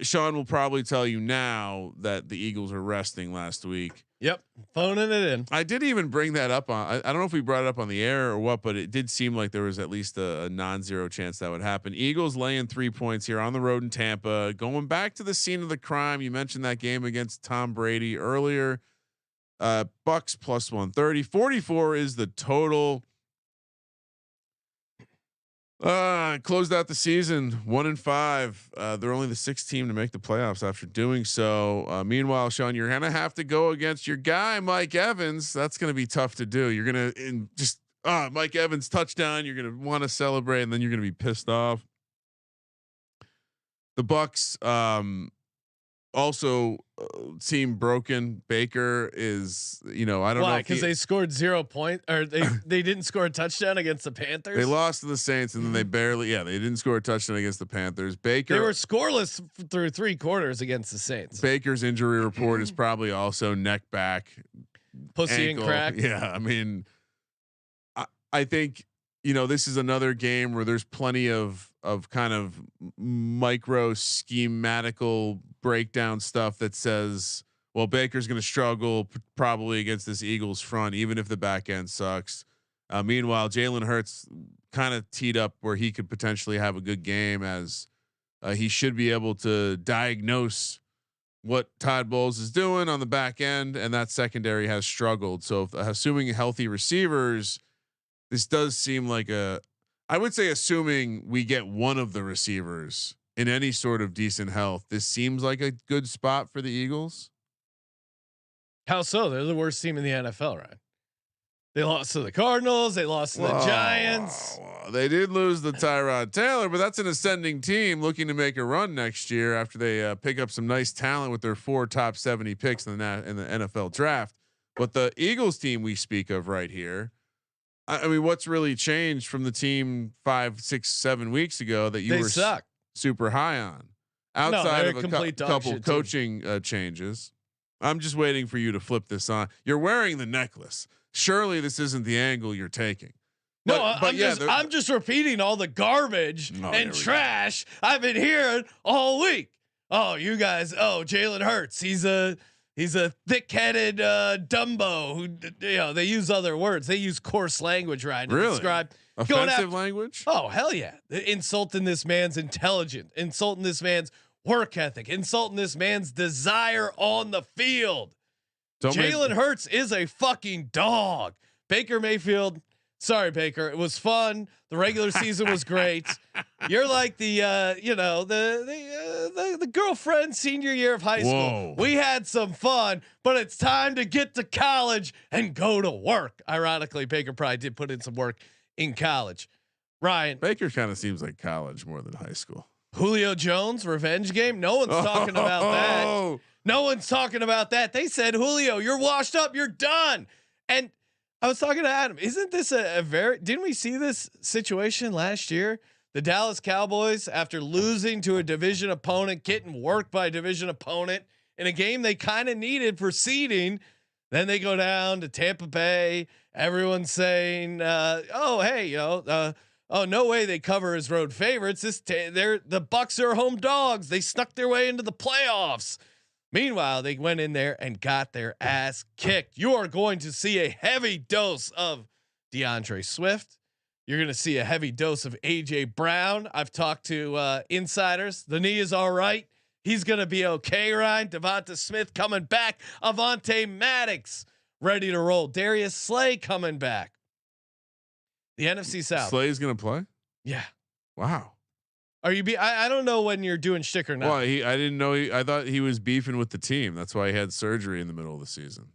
Sean will probably tell you now that the Eagles are resting last week. Yep, phoning it in. I did even bring that up on. I don't know if we brought it up on the air or what, but it did seem like there was at least a non-zero chance that would happen. Eagles laying 3 points here on the road in Tampa, going back to the scene of the crime. You mentioned that game against Tom Brady earlier. Bucks plus 130. 44 is the total. Closed out the season 1-5. They're only the 6th team to make the playoffs after doing so. Meanwhile, Sean, you're gonna have to go against your guy, Mike Evans. That's gonna be tough to do. You're gonna Mike Evans touchdown. You're gonna want to celebrate, and then you're gonna be pissed off. The Bucks also seem broken. Baker is, I don't know because they scored 0 points, or they didn't score a touchdown against the Panthers. They lost to the Saints, and then they they didn't score a touchdown against the Panthers. Baker, they were scoreless through 3 quarters against the Saints. Baker's injury report is probably also neck, back, pussy, ankle. and crack. Yeah, I mean, I think this is another game where there's plenty of kind of micro schematical breakdown stuff that says, well, Baker's going to struggle probably against this Eagles front, even if the back end sucks. Meanwhile, Jalen Hurts kind of teed up where he could potentially have a good game, as he should be able to diagnose what Todd Bowles is doing on the back end, and that secondary has struggled. So assuming healthy receivers, this does seem like I would say, assuming we get one of the receivers in any sort of decent health, this seems like a good spot for the Eagles. How so? They're the worst team in the NFL, right? They lost to the Cardinals. They lost to the Giants. They did lose the Tyrod Taylor, but that's an ascending team looking to make a run next year after they pick up some nice talent with their 4 top 70 picks in the NFL draft. But the Eagles team we speak of right here, I mean, what's really changed from the team 5, 6, 7 weeks ago that you were super high on, outside of a couple coaching changes? I'm just waiting for you to flip this on. You're wearing the necklace. Surely this isn't the angle you're taking. I'm just repeating all the garbage and trash I've been hearing all week. Oh, you guys. Oh, Jalen Hurts. He's a thick-headed Dumbo who, they use other words. They use coarse language, right? To describe offensive language. Oh, hell yeah. Insulting this man's intelligence, insulting this man's work ethic, insulting this man's desire on the field. Jalen Hurts is a fucking dog. Baker Mayfield. Sorry, Baker. It was fun. The regular season was great. You're like the girlfriend senior year of high school. We had some fun, but it's time to get to college and go to work. Ironically, Baker probably did put in some work in college. Ryan, Baker kind of seems like college more than high school. Julio Jones revenge game. No one's talking about that. No one's talking about that. They said, Julio, you're washed up. You're done. And I was talking to Adam. Isn't this didn't we see this situation last year? The Dallas Cowboys, after losing to a division opponent, getting worked by a division opponent in a game they kind of needed for seeding. Then they go down to Tampa Bay. Everyone's saying, oh, hey, oh, no way they cover as road favorites. The Bucks are home dogs. They snuck their way into the playoffs. Meanwhile, they went in there and got their ass kicked. You are going to see a heavy dose of DeAndre Swift. You're going to see a heavy dose of AJ Brown. I've talked to insiders. The knee is all right. He's going to be okay, Ryan. Devonta Smith coming back. Avonte Maddox ready to roll. Darius Slay coming back. The NFC South. Slay's going to play? Yeah. Wow. Are you I don't know when you're doing shtick or not. Well, I didn't know. I thought he was beefing with the team. That's why he had surgery in the middle of the season.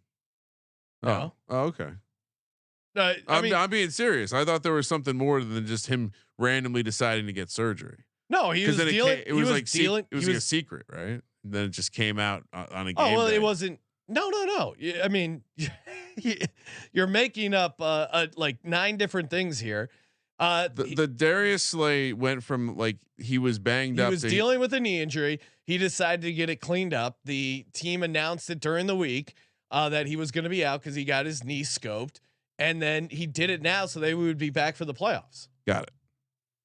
No. Oh, okay. I'm being serious. I thought there was something more than just him randomly deciding to get surgery. No, he was dealing. It was like a secret, right? And then it just came out on a game. Oh well, day. It wasn't. No. I mean, you're making up like 9 different things here. The Darius Slay went from like he was banged up. He was dealing with a knee injury. He decided to get it cleaned up. The team announced it during the week that he was going to be out because he got his knee scoped, and then he did it now so they would be back for the playoffs. Got it.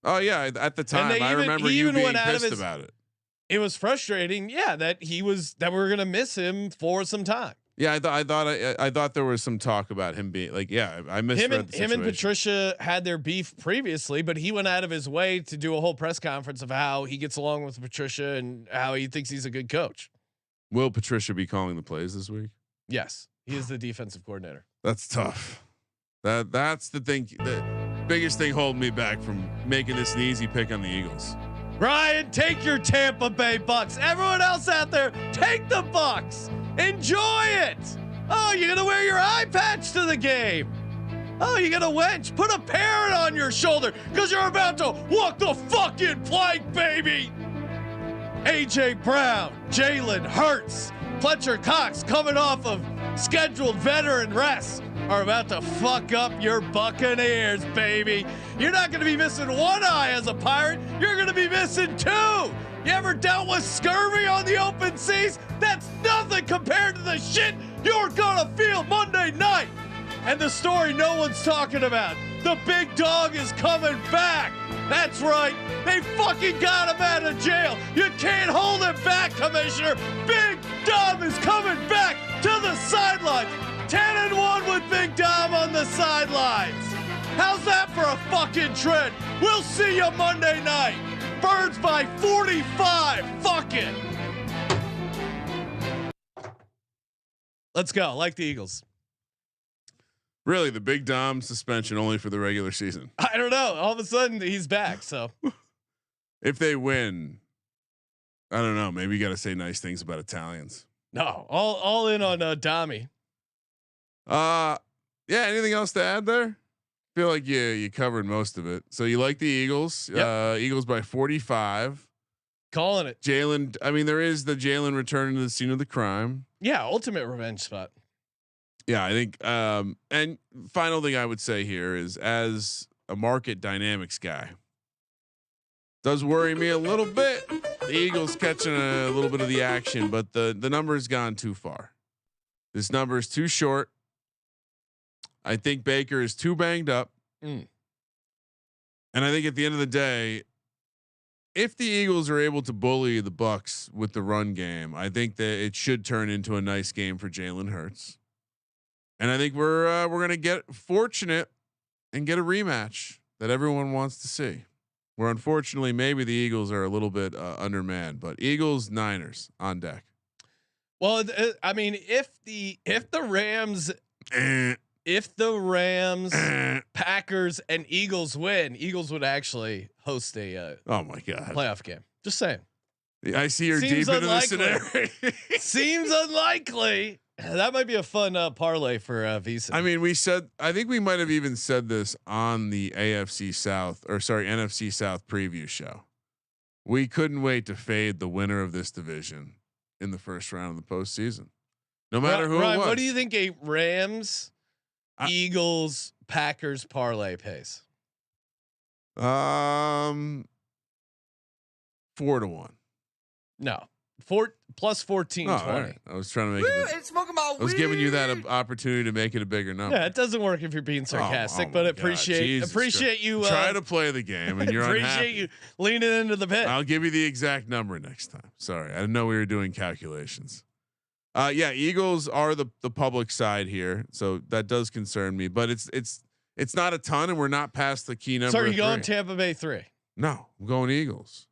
Oh yeah, at the time I remember you being pissed about it. it was frustrating. Yeah, that we were gonna miss him for some time. Yeah, I thought there was some talk about him being like, yeah, I misread him and Patricia had their beef previously, but he went out of his way to do a whole press conference of how he gets along with Patricia and how he thinks he's a good coach. Will Patricia be calling the plays this week? Yes, he is the defensive coordinator. That's tough. That's the thing. The biggest thing holding me back from making this an easy pick on the Eagles. Ryan, take your Tampa Bay Bucks. Everyone else out there, take the Bucks. Enjoy it. Oh, you're gonna wear your eye patch to the game. Oh, you got a wench. Put a parrot on your shoulder because you're about to walk the fucking plank, baby. AJ Brown, Jalen Hurts, Fletcher Cox coming off of scheduled veteran rest are about to fuck up your Buccaneers, baby. You're not going to be missing one eye as a Pirate. You're going to be missing two. You ever dealt with scurvy on the open seas? That's nothing compared to the shit you're going to feel Monday night. And the story no one's talking about. The big dog is coming back. That's right. They fucking got him out of jail. You can't hold him back, Commissioner. Big Dom is coming back to the sidelines. 10-1 with Big Dom on the sidelines. How's that for a fucking trend? We'll see you Monday night. Birds by 45. Fuck it. Let's go. Like the Eagles. Really, the Big Dom suspension only for the regular season. I don't know. All of a sudden he's back. So if they win, I don't know. Maybe you got to say nice things about Italians. No, all in on Dommy. Yeah. Anything else to add there? Feel like you covered most of it. So you like the Eagles? Yep. Eagles by 45. Calling it. Jalen. I mean, there is the Jalen returning to the scene of the crime. Yeah, ultimate revenge spot. Yeah, I think. And final thing I would say here is, as a market dynamics guy, does worry me a little bit. The Eagles catching a little bit of the action, but the number's gone too far. This number is too short. I think Baker is too banged up. And I think at the end of the day, if the Eagles are able to bully the Bucks with the run game, I think that it should turn into a nice game for Jalen Hurts. And I think we're going to get fortunate and get a rematch that everyone wants to see. Where unfortunately maybe the Eagles are a little bit undermanned, but Eagles Niners on deck. Well, I mean, if the Rams Packers and Eagles win, Eagles would actually host a oh my god playoff game. Just saying. I see you're Seems deep unlikely. into the scenario. Seems unlikely. That might be a fun parlay for Visa. I mean, I think we might have even said this on the NFC South preview show. We couldn't wait to fade the winner of this division in the first round of the postseason. No matter who Ryan, it was. what do you think a Rams, Eagles, Packers parlay pays? 4-1. No. 4 plus 14, 20. Right. I was trying to make it. I was giving you that opportunity to make it a bigger number. Yeah, it doesn't work if you're being sarcastic, but appreciate you. Try to play the game, and you're appreciate you leaning into the pit. I'll give you the exact number next time. Sorry, I didn't know we were doing calculations. Yeah, Eagles are the public side here, so that does concern me. But it's not a ton, and we're not past the key number. So are you going 3. Tampa Bay 3? No, I'm going Eagles.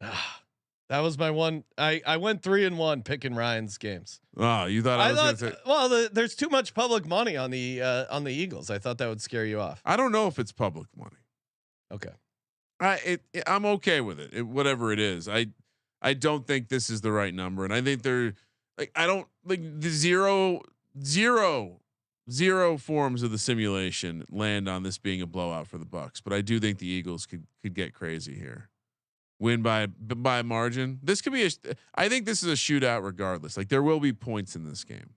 That was my one. I went 3-1 picking Ryan's games. Oh, you thought I was going to say? Well, there's too much public money on the Eagles. I thought that would scare you off. I don't know if it's public money. Okay. I'm okay with it. Whatever it is. I don't think this is the right number, and I think they're like, I don't like the zero forms of the simulation land on this being a blowout for the Bucks, but I do think the Eagles could get crazy here. Win by a margin. This could be I think this is a shootout regardless. Like, there will be points in this game.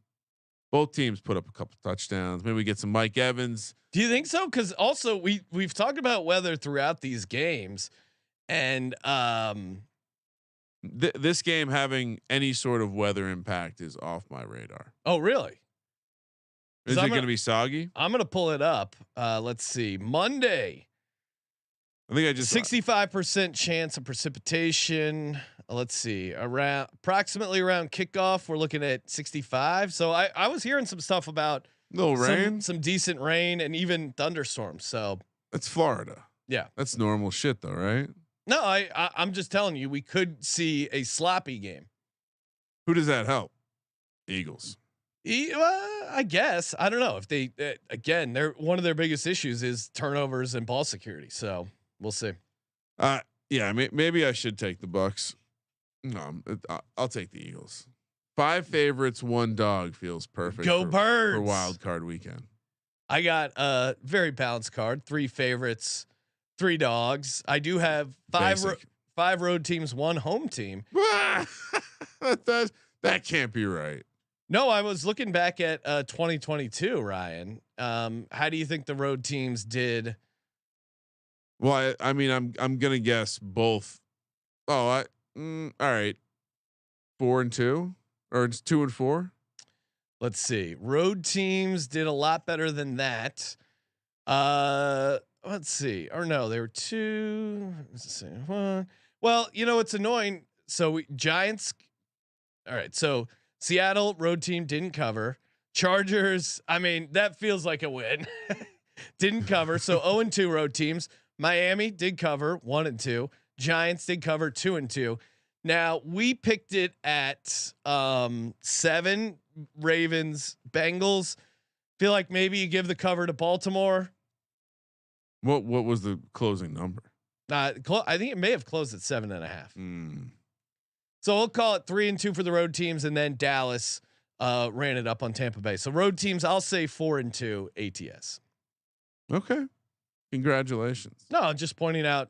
Both teams put up a couple touchdowns. Maybe we get some Mike Evans. Do you think so? Because also we've talked about weather throughout these games, and this game having any sort of weather impact is off my radar. Oh, really? Is it going to be soggy? I'm going to pull it up. Let's see. Monday. I think I just 65% chance of precipitation. let's see, approximately around kickoff, we're looking at 65. So I was hearing some stuff about Little rain. some decent rain and even thunderstorms. So That's Florida. yeah, That's normal shit though, right? no, I'm just telling you, we could see a sloppy game. Who does that help? Eagles. I guess, I don't know if they, again, they're one of their biggest issues is turnovers and ball security. So we'll see. Yeah, maybe I should take the Bucks. No, I'll take the Eagles. 5 favorites, 1 dog feels perfect. Go Birds for wild card weekend. I got a very balanced card. 3 favorites, 3 dogs. I do have 5 road teams, 1 home team. that can't be right. No, I was looking back at 2022, Ryan. How do you think the road teams did? Well, I mean, I'm gonna guess both. Oh, all right, 4 and 2, or it's 2 and 4. Let's see. Road teams did a lot better than that. Let's see. Or no, they were 2. Let's see. 1. Well, you know it's annoying. So Giants. All right. So Seattle road team didn't cover. Chargers. I mean, that feels like a win. Didn't cover. So 0 and 2 road teams. Miami did cover 1 and 2. Giants did cover 2 and 2. Now we picked it at 7. Ravens, Bengals. Feel like maybe you give the cover to Baltimore. What was the closing number? I think it may have closed at 7.5. Mm. So we'll call it 3 and 2 for the road teams, and then Dallas ran it up on Tampa Bay. So road teams, I'll say 4 and 2 ATS. Okay, congratulations. No, I'm just pointing out.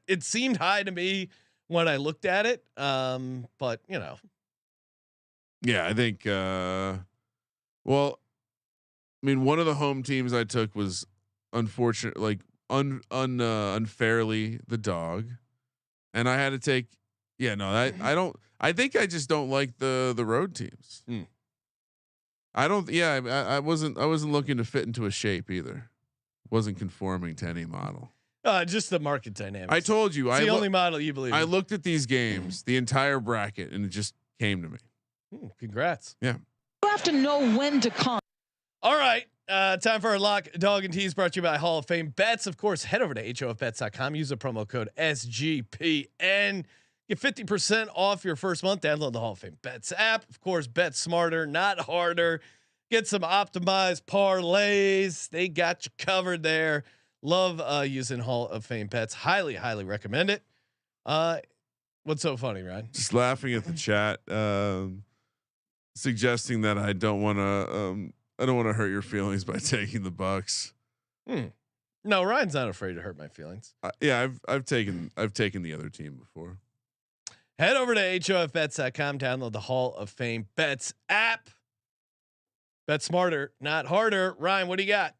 It seemed high to me when I looked at it, but you know. Yeah, I think. Well, I mean, one of the home teams I took was unfortunate, like unfairly the dog, and I had to take. Yeah, no, I don't. I think I just don't like the road teams. Mm. I don't. Yeah, I wasn't looking to fit into a shape either. Wasn't conforming to any model. Just the market dynamics. I told you. It's the only model you believe. I looked at these games, the entire bracket, and it just came to me. Congrats. Yeah. You have to know when to come. All right. Time for our lock, dog, and tease brought to you by Hall of Fame Bets. Of course, head over to HOFBets.com. Use the promo code SGPN. Get 50% off your first month. Download the Hall of Fame Bets app. Of course, bet smarter, not harder. Get some optimized parlays. They got you covered there. Love using Hall of Fame Bets. Highly, highly recommend it. What's so funny, Ryan? Just laughing at the chat, suggesting that I don't want to hurt your feelings by taking the Bucks. No, Ryan's not afraid to hurt my feelings. Yeah, I've taken the other team before. Head over to HOFBets.com. Download the Hall of Fame Bets app. Bet smarter, not harder. Ryan, what do you got?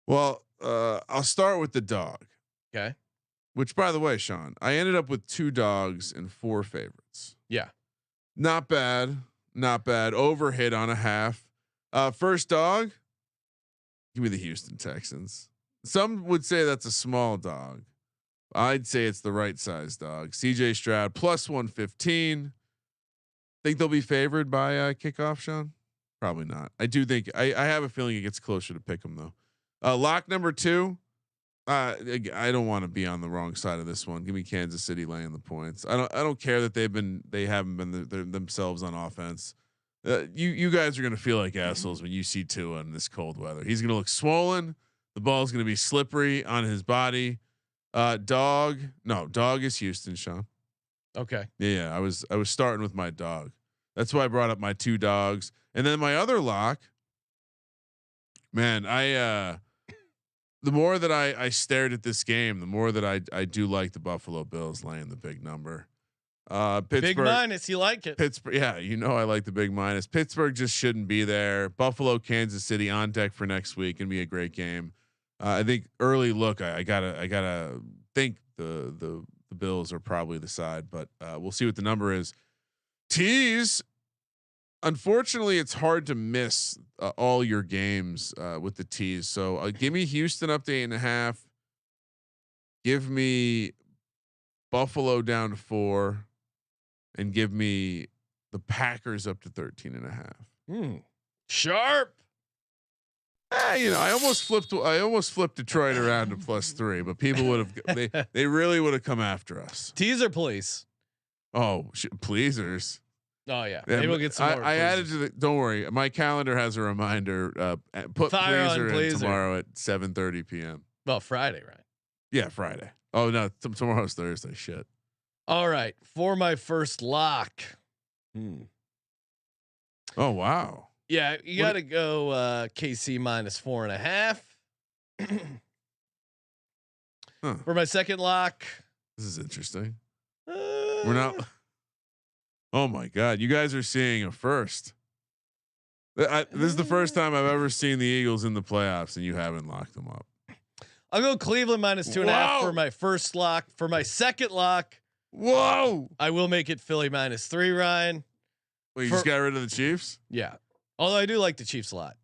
Well, I'll start with the dog. Okay. Which, by the way, Sean, I ended up with 2 dogs and 4 favorites. Yeah. Not bad. Not bad. Overhit on a half. First dog. Give me the Houston Texans. Some would say that's a small dog. I'd say it's the right size dog. CJ Stroud plus 115. Think they'll be favored by kickoff, Sean? Probably not. I do think I have a feeling it gets closer to pick them though. Lock number 2. I don't want to be on the wrong side of this one. Give me Kansas City laying the points. I don't care that they haven't been themselves on offense. You guys are gonna feel like assholes when you see Tua in this cold weather. He's gonna look swollen. The ball's gonna be slippery on his body. Dog is Houston, Sean. Okay. Yeah, I was starting with my dog. That's why I brought up my 2 dogs, and then my other lock. Man, the more that I stared at this game, the more that I do like the Buffalo Bills laying the big number. Pittsburgh, big minus, you like it? Pittsburgh, yeah, I like the big minus. Pittsburgh just shouldn't be there. Buffalo, Kansas City on deck for next week. Gonna be a great game. I think early look. I gotta think the Bills are probably the side, but we'll see what the number is. Tease. Unfortunately, it's hard to miss all your games with the tease. So give me Houston up to 8.5. Give me Buffalo down to 4, and give me the Packers up to 13.5. Sharp. I almost flipped Detroit around to +3, but people would have they really would have come after us. Teaser, please. Oh, pleasers. Oh yeah, maybe we'll get some more. I added to the. Don't worry, my calendar has a reminder. Put Fire pleaser on in pleaser. tomorrow at 7:30 p.m. Well, Friday, right? Yeah, Friday. Oh no, tomorrow's Thursday. Shit. All right, for my first lock. Oh wow. Yeah, you got to go KC -4.5. For my second lock. This is interesting. We're not. Oh my God, you guys are seeing a first. This is the first time I've ever seen the Eagles in the playoffs, and you haven't locked them up. I'll go Cleveland -2.5 for my first lock. For my second lock, whoa! I will make it Philly -3. Ryan. Well, you just got rid of the Chiefs? Yeah. Although I do like the Chiefs a lot.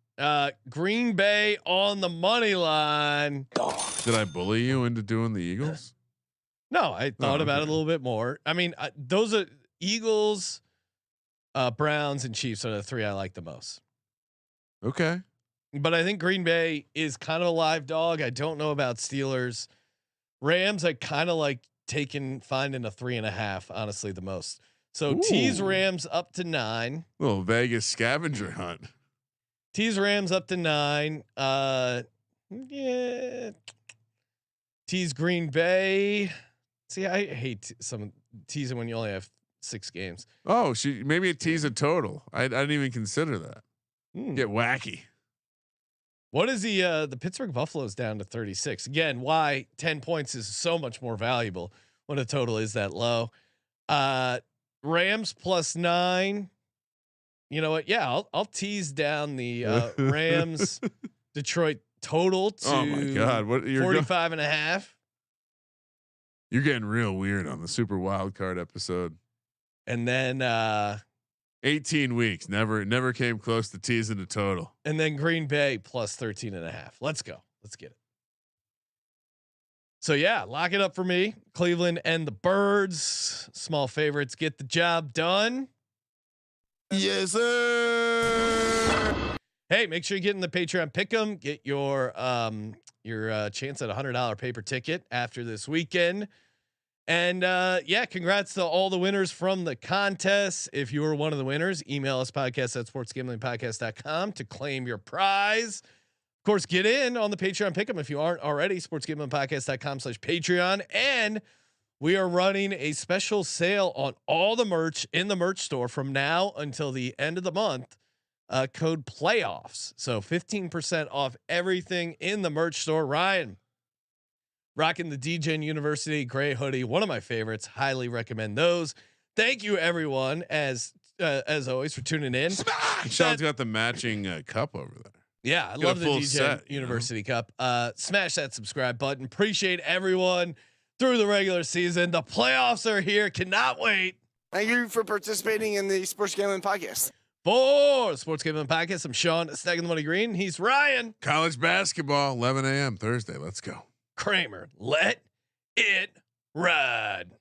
Green Bay on the money line. Did I bully you into doing the Eagles? No, I thought about it a little bit more. I mean, those are Eagles, Browns, and Chiefs are the three I like the most. Okay. But I think Green Bay is kind of a live dog. I don't know about Steelers. Rams, I kind of like finding a 3.5, honestly, the most. So tease Rams up to 9. Little Vegas scavenger hunt. Tease Rams up to 9. Yeah. Tease Green Bay. See, I hate some teasing when you only have 6 games. Oh, maybe a tease a total. I didn't even consider that. Get wacky. What is the Pittsburgh Buffaloes down to 36? Again, why 10 points is so much more valuable when a total is that low. Rams +9. You know what? Yeah, I'll tease down the Rams Detroit total to oh my God, what 45.5. You're getting real weird on the Super Wild Card episode. And then 18 weeks never came close to teasing a total. And then Green Bay +13.5. Let's go. Let's get it. So yeah, lock it up for me. Cleveland and the Birds, small favorites, get the job done. Yes, sir. Hey, make sure you get in the Patreon pick'em. Get your chance at $100 paper ticket after this weekend. And yeah, congrats to all the winners from the contest. If you were one of the winners, email us podcast@sportsgamblingpodcast.com to claim your prize. Of course, get in on the Patreon pick'em if you aren't already. sportsgamblingpodcast.com/Patreon. And we are running a special sale on all the merch in the merch store from now until the end of the month. Code playoffs. So 15% off everything in the merch store. Ryan, rocking the DGen University gray hoodie, one of my favorites. Highly recommend those. Thank you everyone as always for tuning in. Sean's got the matching cup over there. Yeah, I love the DGen University cup. Smash that subscribe button. Appreciate everyone through the regular season. The playoffs are here. Cannot wait. Thank you for participating in the Sports Gambling Podcast. For the Sports Gambling Podcast, I'm Sean, Stacking the Money Green. He's Ryan. College basketball, 11 a.m. Thursday. Let's go. Kramer. Let it ride.